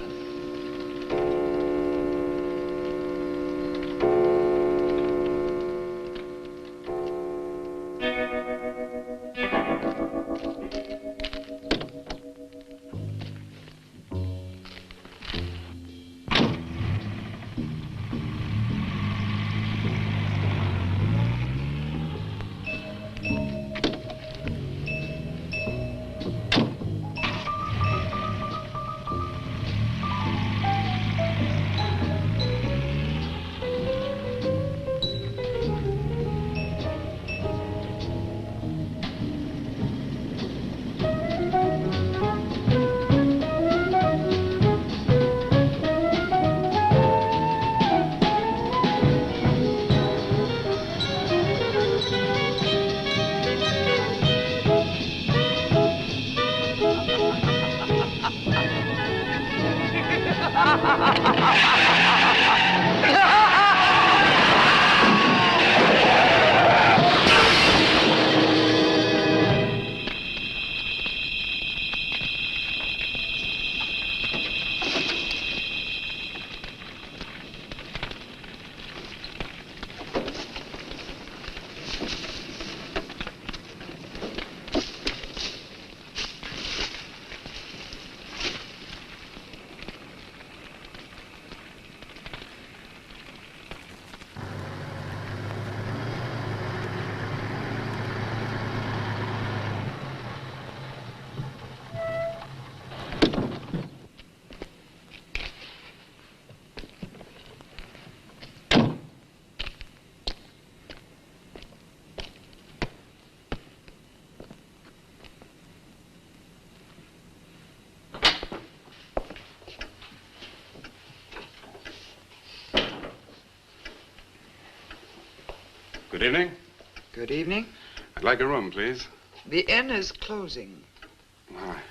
Good evening. Good evening. I'd like a room, please. The inn is closing.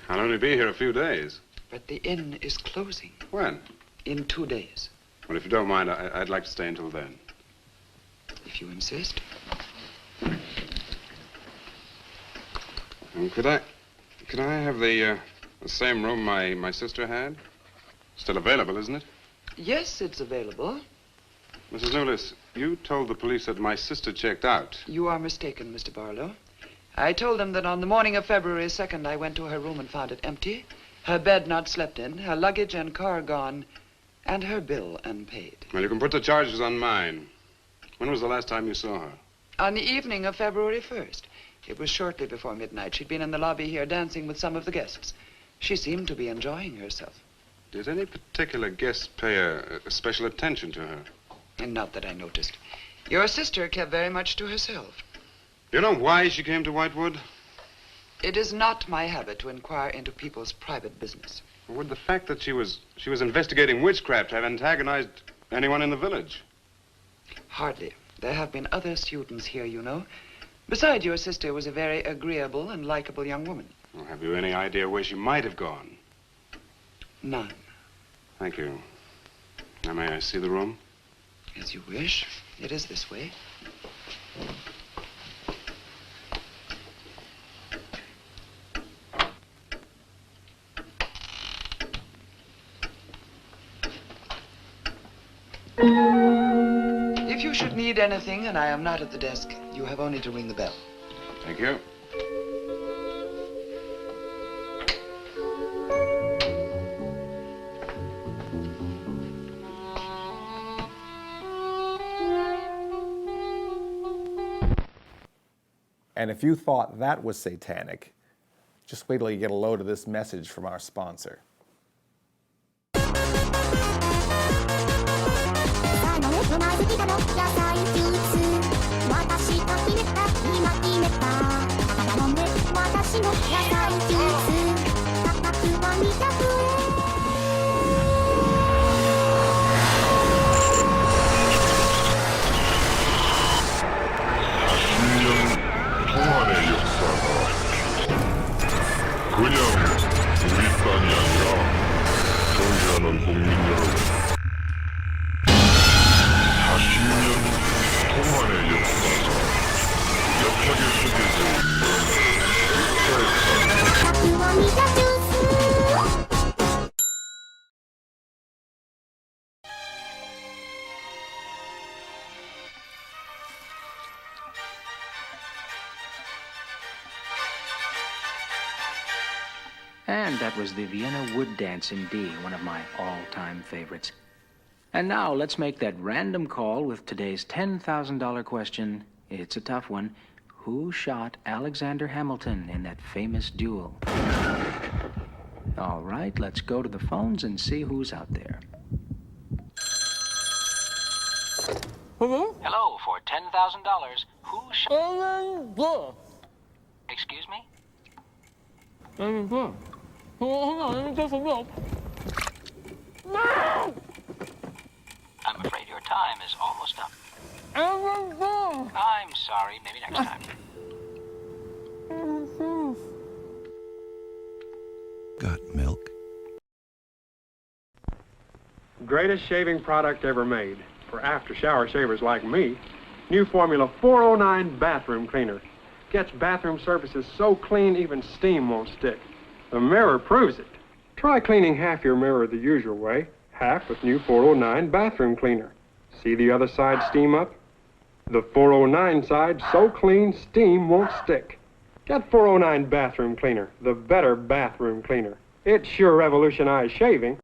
I'll only be here a few days. But the inn is closing. When? In 2 days. Well, if you don't mind, I'd like to stay until then. If you insist. Could I have the same room my sister had? Still available, isn't it? Yes, it's available. Mrs. Newless, you told the police that my sister checked out. You are mistaken, Mr. Barlow. I told them that on the morning of February 2nd, I went to her room and found it empty, her bed not slept in, her luggage and car gone, and her bill unpaid. Well, you can put the charges on mine. When was the last time you saw her? On the evening of February 1st. It was shortly before midnight. She'd been in the lobby here dancing with some of the guests. She seemed to be enjoying herself. Did any particular guest pay a special attention to her? And not that I noticed. Your sister kept very much to herself. You know why she came to Whitewood? It is not my habit to inquire into people's private business. Would the fact that she was investigating witchcraft have antagonized anyone in the village? Hardly. There have been other students here, you know. Besides, your sister was a very agreeable and likable young woman. Well, have you any idea where she might have gone? None. Thank you. Now, may I see the room? As you wish. It is this way. If you should need anything and I am not at the desk, you have only to ring the bell. Thank you. And if you thought that was satanic, just wait till you get a load of this message from our sponsor. 그냥 우리 딴이 아니라 존재하는 국민 여러분 40년 동안의 역사가 역하게 속에서 And that was the Vienna Wood Dance in D, one of my all-time favorites. And now let's make that random call with today's $10,000 question. It's a tough one. Who shot Alexander Hamilton in that famous duel? All right, let's go to the phones and see who's out there. Hello? Hello, for $10,000, who shot... Excuse me? No! I'm afraid your time is almost up. I'm sorry, maybe next time. Got milk? Greatest shaving product ever made. For after-shower shavers like me, new Formula 409 bathroom cleaner. Gets bathroom surfaces so clean even steam won't stick. The mirror proves it. Try cleaning half your mirror the usual way, half with new 409 bathroom cleaner. See the other side steam up? The 409 side so clean steam won't stick. Get 409 bathroom cleaner, the better bathroom cleaner. It sure revolutionized shaving.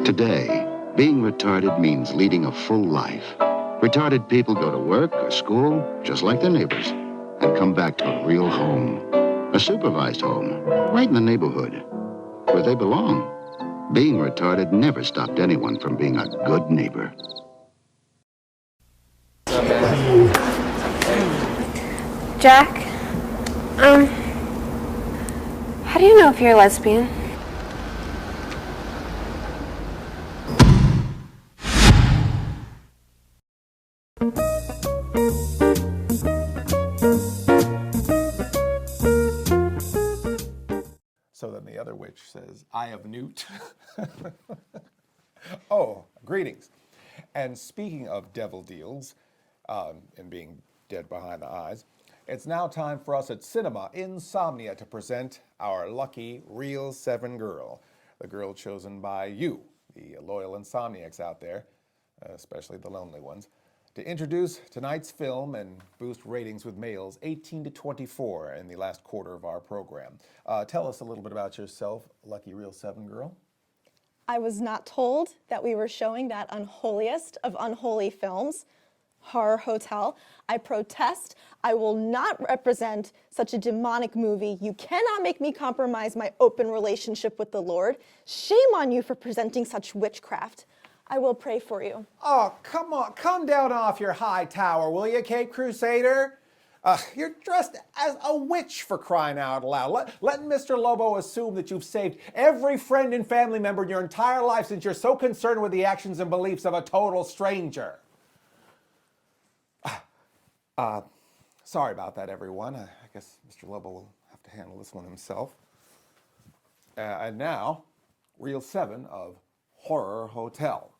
Today, being retarded means leading a full life. Retarded people go to work or school, just like their neighbors, and come back to a real home. A supervised home, right in the neighborhood, where they belong. Being retarded never stopped anyone from being a good neighbor. Jack, how do you know if you're a lesbian? So then the other witch says, "I of Newt." Oh, greetings. And speaking of devil deals and being dead behind the eyes, it's now time for us at Cinema Insomnia to present our lucky Real 7 girl, the girl chosen by you, the loyal insomniacs out there, especially the lonely ones, to introduce tonight's film and boost ratings with males 18 to 24 in the last quarter of our program. Tell us a little bit about yourself, lucky Real 7 girl. I was not told that we were showing that unholiest of unholy films, Horror Hotel. I protest. I will not represent such a demonic movie. You cannot make me compromise my open relationship with the Lord. Shame on you for presenting such witchcraft. I will pray for you. Oh, come on. Come down off your high tower, will you, Cape Crusader? You're dressed as a witch, for crying out loud. Let Mr. Lobo assume that you've saved every friend and family member in your entire life since you're so concerned with the actions and beliefs of a total stranger. Sorry about that, everyone. I guess Mr. Lobo will have to handle this one himself. And now, Reel 7 of Horror Hotel.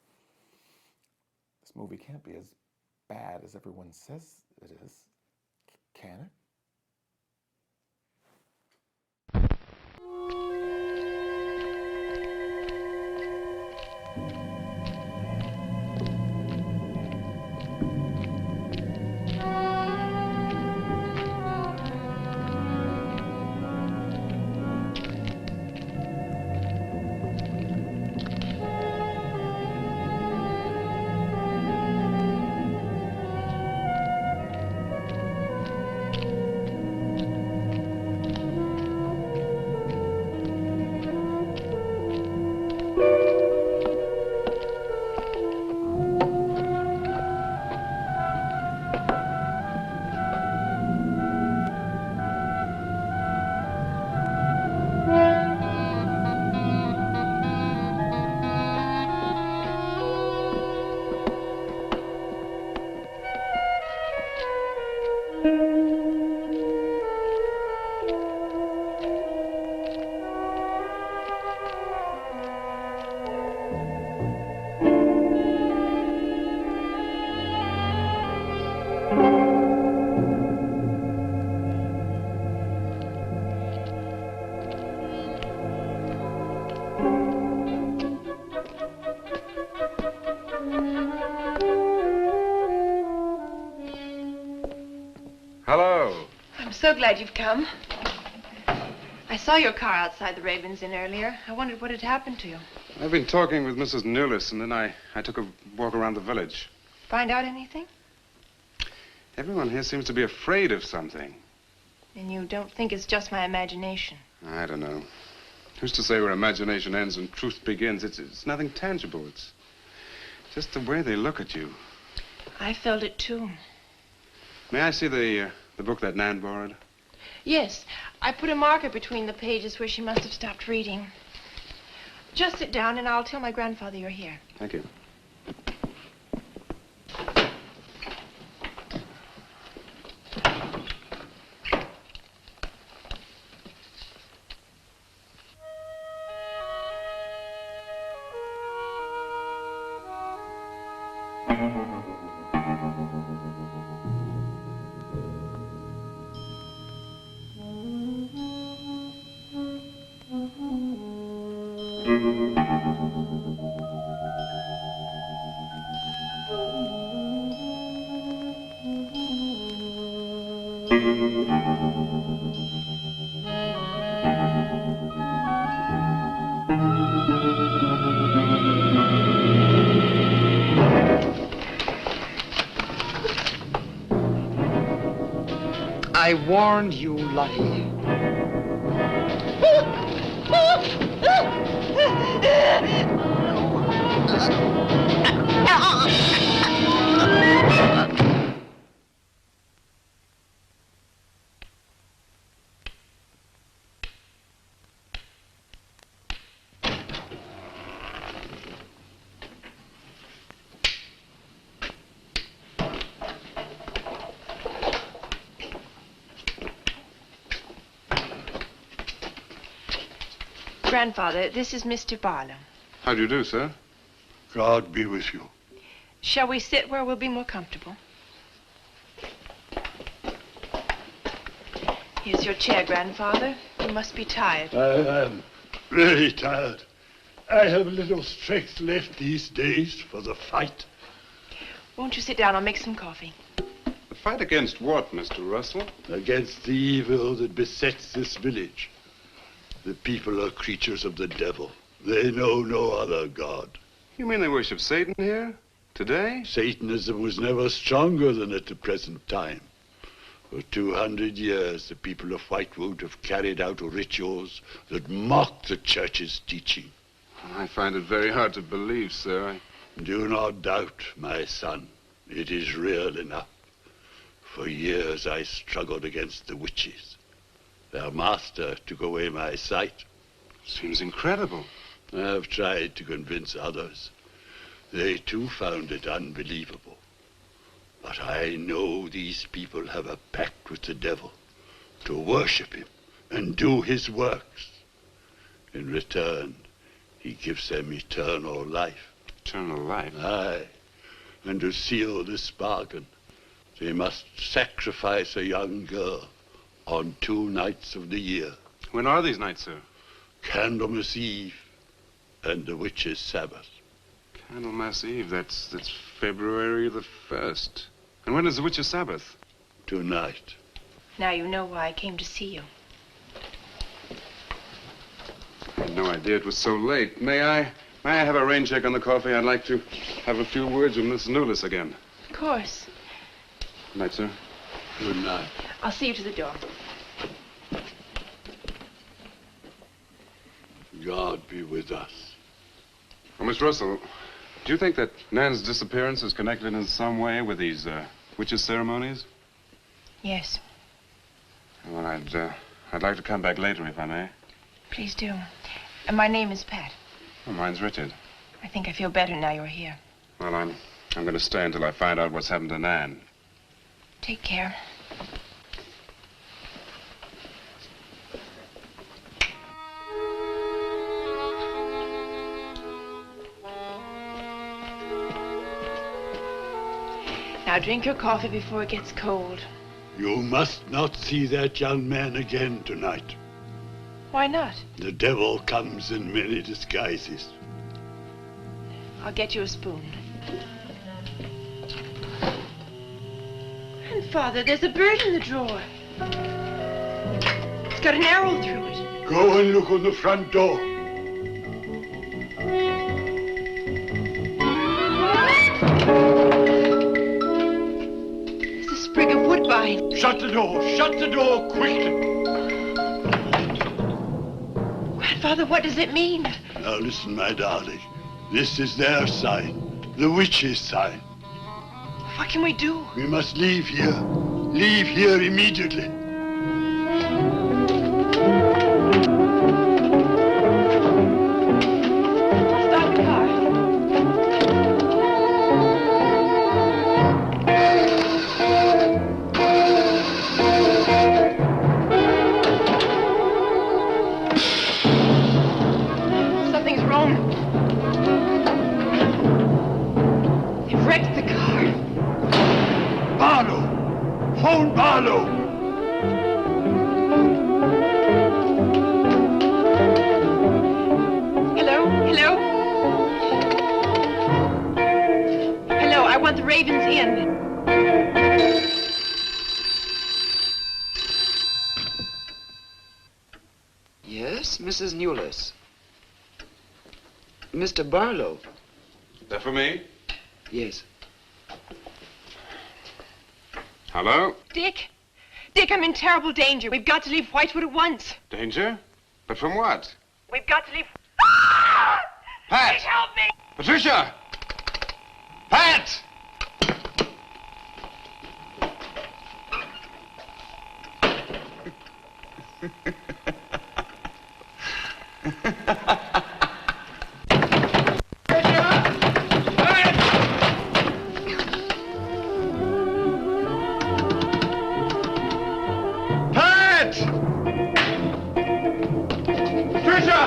This movie can't be as bad as everyone says it is, can it? Hello. I'm so glad you've come. I saw your car outside the Ravens Inn earlier. I wondered what had happened to you. I've been talking with Mrs. Newless, and then I took a walk around the village. Find out anything? Everyone here seems to be afraid of something. And you don't think it's just my imagination? I don't know. Who's to say where imagination ends and truth begins? It's nothing tangible. It's just the way they look at you. I felt it too. May I see the book that Nan borrowed? Yes, I put a marker between the pages where she must have stopped reading. Just sit down and I'll tell my grandfather you're here. Thank you. I warned you, Lottie. Grandfather, this is Mr. Barlow. How do you do, sir? God be with you. Shall we sit where we'll be more comfortable? Here's your chair, Grandfather. You must be tired. I am very tired. I have little strength left these days for the fight. Won't you sit down? I'll make some coffee. The fight against what, Mr. Russell? Against the evil that besets this village. The people are creatures of the devil. They know no other god. You mean they worship Satan here? Today? Satanism was never stronger than at the present time. For 200 years, the people of Whitewood have carried out rituals that mock the church's teaching. I find it very hard to believe, sir. Do not doubt, my son. It is real enough. For years, I struggled against the witches. Their master took away my sight. Seems incredible. I have tried to convince others. They too found it unbelievable. But I know these people have a pact with the devil to worship him and do his works. In return, he gives them eternal life. Eternal life? Aye. And to seal this bargain, they must sacrifice a young girl on 2 nights of the year. When are these nights, sir? Candlemas Eve and the Witches' Sabbath. Candlemas Eve, that's February the 1st. And when is the Witches' Sabbath? Tonight. Now you know why I came to see you. I had no idea it was so late. May I have a rain check on the coffee? I'd like to have a few words with Miss Newless again. Of course. Good night, sir. Good night. I'll see you to the door. God be with us. Well, Miss Russell, do you think that Nan's disappearance is connected in some way with these witches' ceremonies? Yes. Well, I'd like to come back later, if I may. Please do. And my name is Pat. Oh, mine's Richard. I think I feel better now you're here. Well, I'm going to stay until I find out what's happened to Nan. Take care. Now drink your coffee before it gets cold. You must not see that young man again tonight. Why not? The devil comes in many disguises. I'll get you a spoon. Grandfather, there's a bird in the drawer. It's got an arrow through it. Go and look on the front door. There's a sprig of woodbine. Shut the door! Shut the door quickly! Grandfather, what does it mean? Now listen, my darling. This is their sign. The witch's sign. What can we do? We must leave here. Leave here immediately. Stop the car. Something's wrong. They've wrecked the car. Barlow! Phone Barlow! Hello? Hello? Hello, I want the Ravens Inn. Yes, Mrs. Newless. Mr. Barlow. That for me? Yes. Hello? Dick? Dick, I'm in terrible danger. We've got to leave Whitewood at once. Danger? But from what? We've got to leave... Pat! Please help me! Patricia! Pat! Pat! Patricia!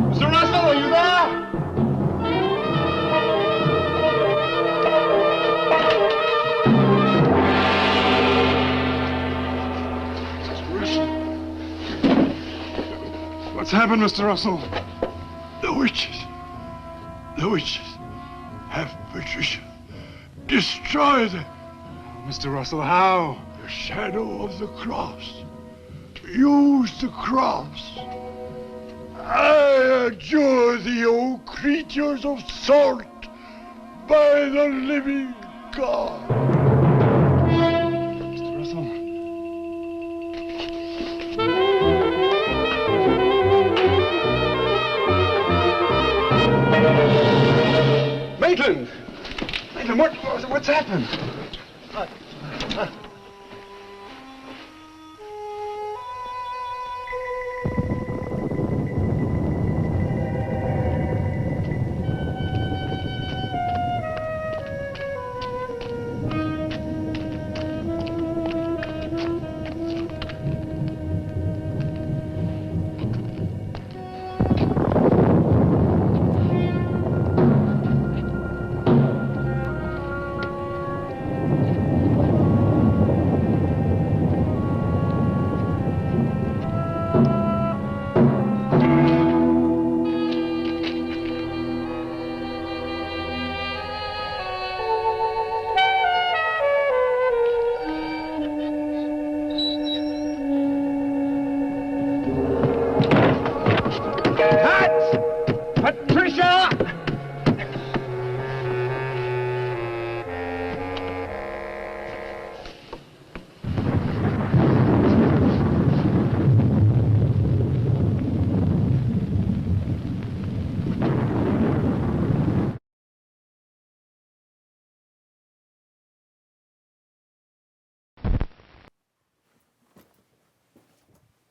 Mr. Russell, are you there? What's happened, Mr. Russell? The witches. The witches have Patricia. Destroy them. Mr. Russell, how? The shadow of the cross. Use the cross. I adjure thee, O creatures of salt, by the living God. Mr. Russell. Maitland! Maitland, what's happened?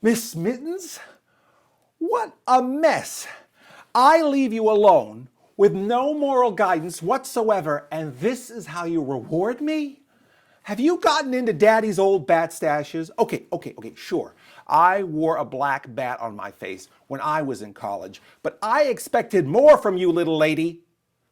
Miss Mittens? What a mess. I leave you alone with no moral guidance whatsoever, and this is how you reward me? Have you gotten into Daddy's old bat stashes? Okay, sure. I wore a black bat on my face when I was in college, but I expected more from you, little lady.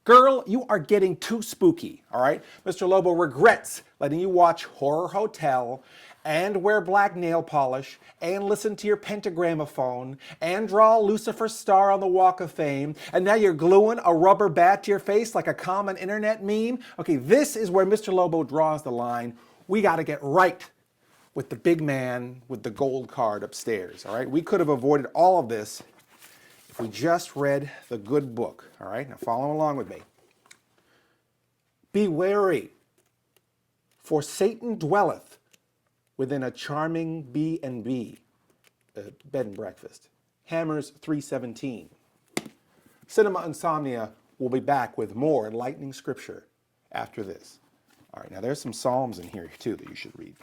Girl, you are getting too spooky, all right? Mr. Lobo regrets letting you watch Horror Hotel and wear black nail polish and listen to your pentagramophone and draw Lucifer's star on the Walk of Fame, and now you're gluing a rubber bat to your face like a common internet meme. Okay, this is where Mr. Lobo draws the line. We got to get right with the big man with the gold card upstairs, all right? We could have avoided all of this if we just read the good book, all right? Now follow along with me. Be wary, for Satan dwelleth within a charming B&B, bed and breakfast. Hammers 317. Cinema Insomnia will be back with more enlightening scripture after this. All right, now there's some Psalms in here too that you should read.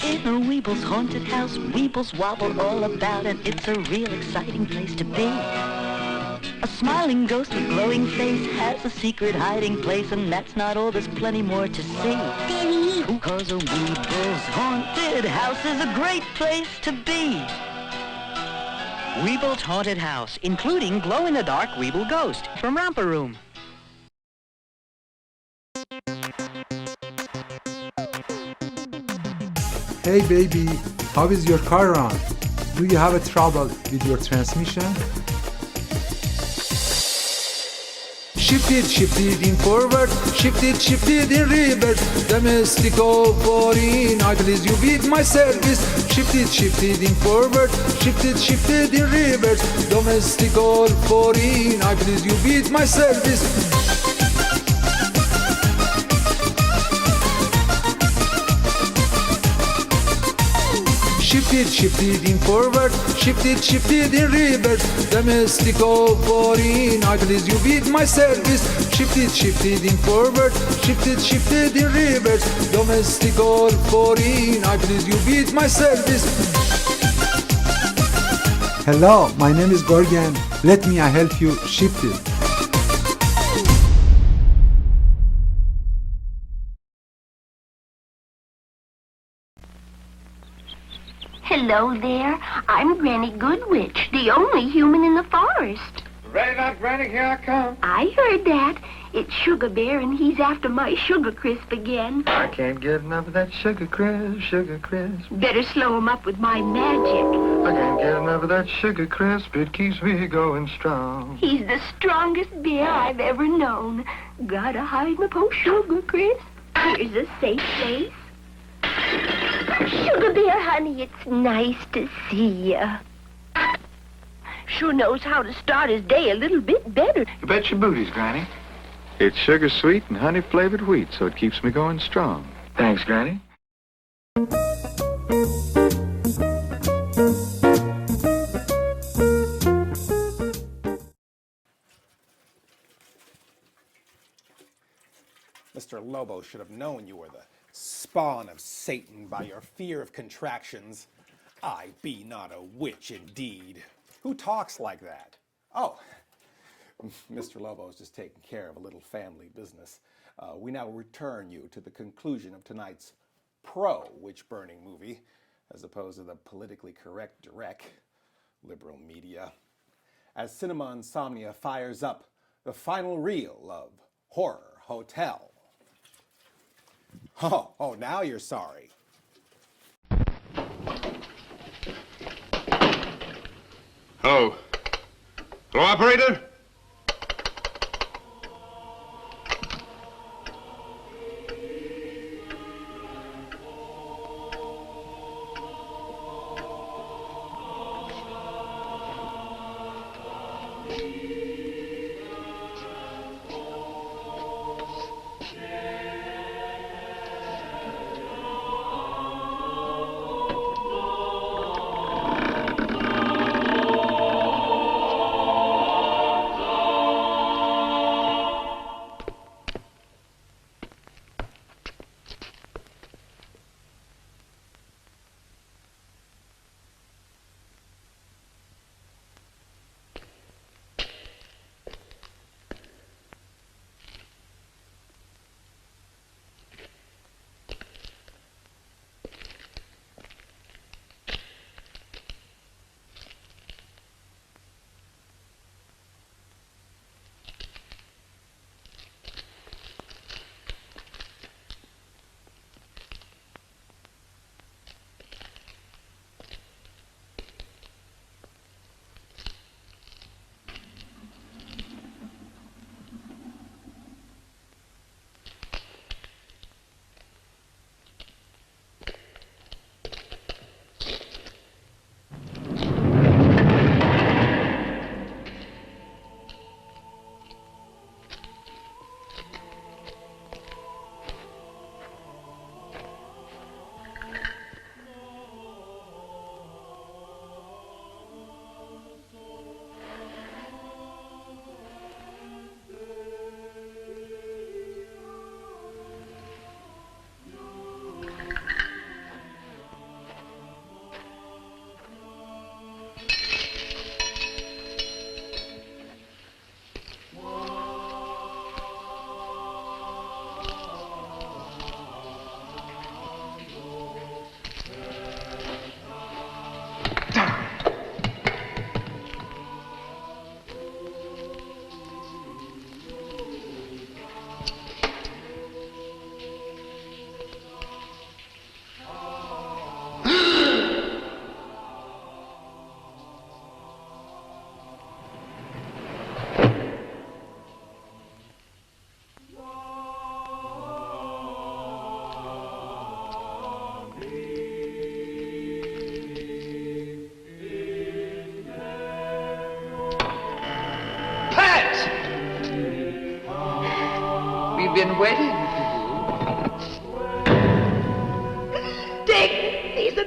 In a Weeble's haunted house, Weebles wobble all about it. It's a real exciting place to be. A smiling ghost with glowing face has a secret hiding place, and that's not all, there's plenty more to see. Cause a Weeble's haunted house is a great place to be. Weeble's haunted house, including glow-in-the-dark Weeble ghost from Romper Room. Hey baby, how is your car run? Do you have a trouble with your transmission? Shift it in forward, shift it in reverse. Domestico foreign, I please you with my service. Shift it in forward, shift it in reverse. Domestico foreign, I please you with my service. Shift it in forward, shift it in reverse. Domestico foreign, I please you with my service. Shift it in forward, shift it in reverse. Domestico foreign, I please you with my service. Hello, my name is Gorgon. Let me help you shift it. Hello there. I'm Granny Goodwitch, the only human in the forest. Ready not, Granny? Here I come. I heard that. It's Sugar Bear, and he's after my Sugar Crisp again. I can't get enough of that Sugar Crisp, Sugar Crisp. Better slow him up with my magic. I can't get enough of that Sugar Crisp. It keeps me going strong. He's the strongest bear I've ever known. Gotta hide my poor Sugar Crisp. Here's a safe place. Sugar Bear, honey, it's nice to see ya. Sure knows how to start his day a little bit better. You bet your booties, Granny. It's sugar sweet and honey flavored wheat, so it keeps me going strong. Thanks, Granny. Mr. Lobo should have known you were the spawn of Satan by your fear of contractions. I be not a witch indeed. Who talks like that? Oh, Mr. Lobo is just taking care of a little family business. We now return you to the conclusion of tonight's pro-witch-burning movie, as opposed to the politically correct direct liberal media, as Cinema Insomnia fires up the final reel of Horror Hotel. Oh, now you're sorry. Hello. Hello, operator?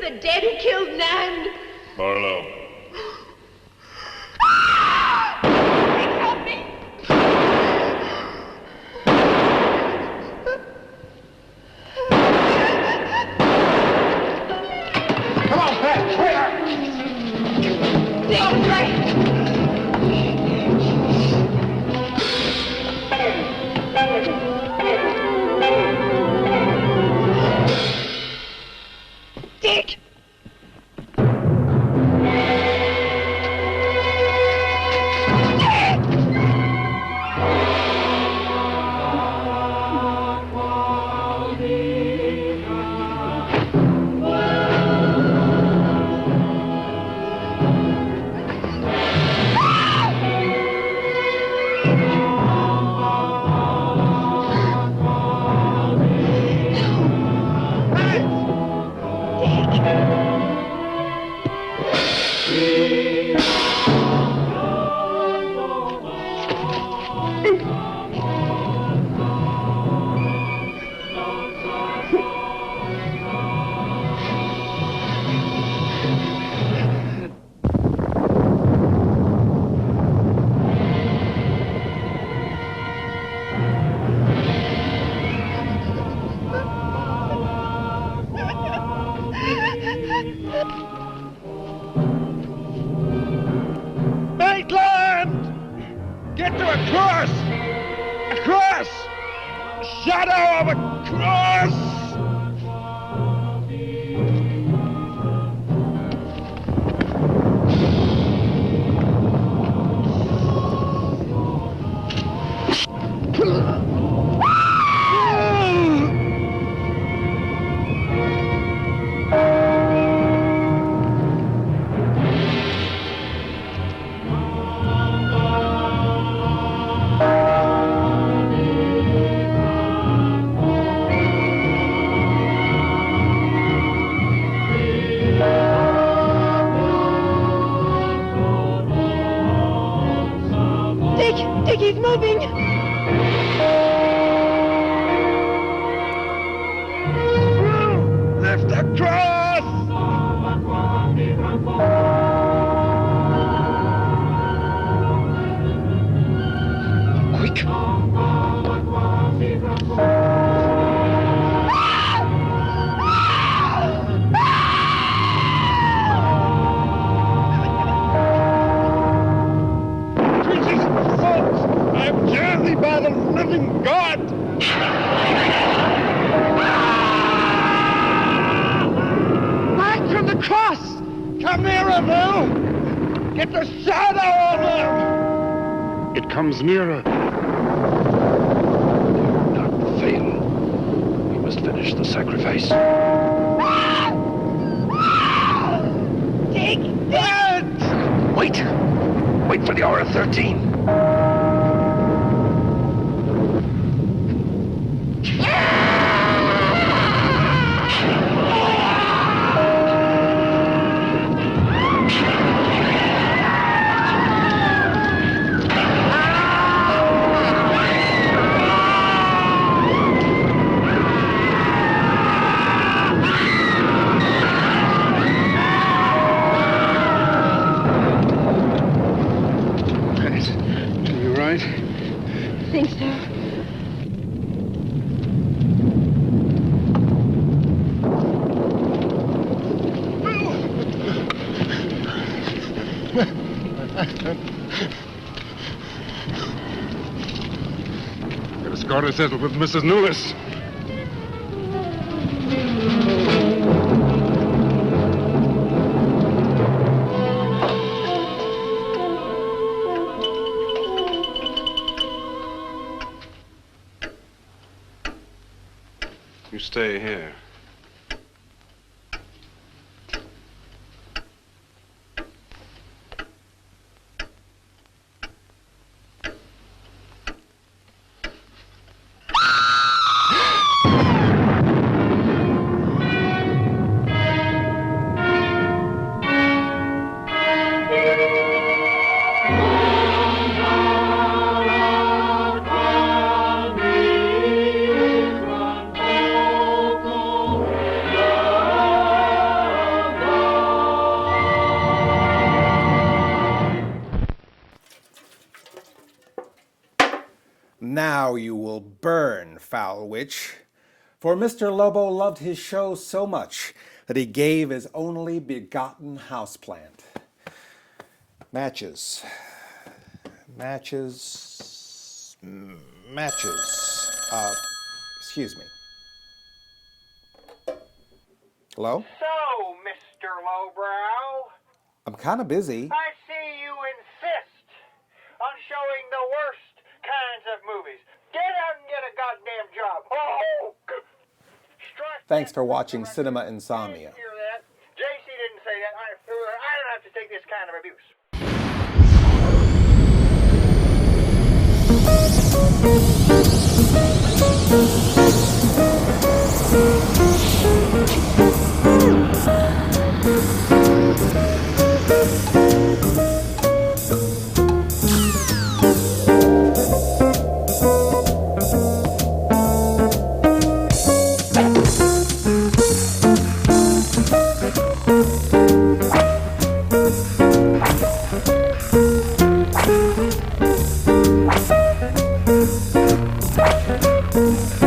the dead who killed Nan? Barlow. Help me! Come on, Pat, quick! Dick, right! Dick! Maitland! Get to a cross! A cross! Shadow of a cross! Dick, he's moving! Lift the cross! Quick! I'm journeyed by the living God! Back from the cross! Come nearer, Bill! Get the shadow of him! It comes nearer. Not fail. We must finish the sacrifice. Dick! Dead! Wait! Wait for the hour of 13. I think so. Get a score settled with Mrs. Newless. You stay here. little witch. For Mr. Lobo loved his show so much that he gave his only begotten houseplant. Matches. Matches. Excuse me. Hello? So, Mr. Lowbrow, I'm kind of busy. I see you insist on showing the worst kinds of movies. Get out and get a goddamn job. Oh! Thanks for watching Cinema Insomnia. Hear that? JC didn't say that. I don't have to take this kind of abuse. Thank you.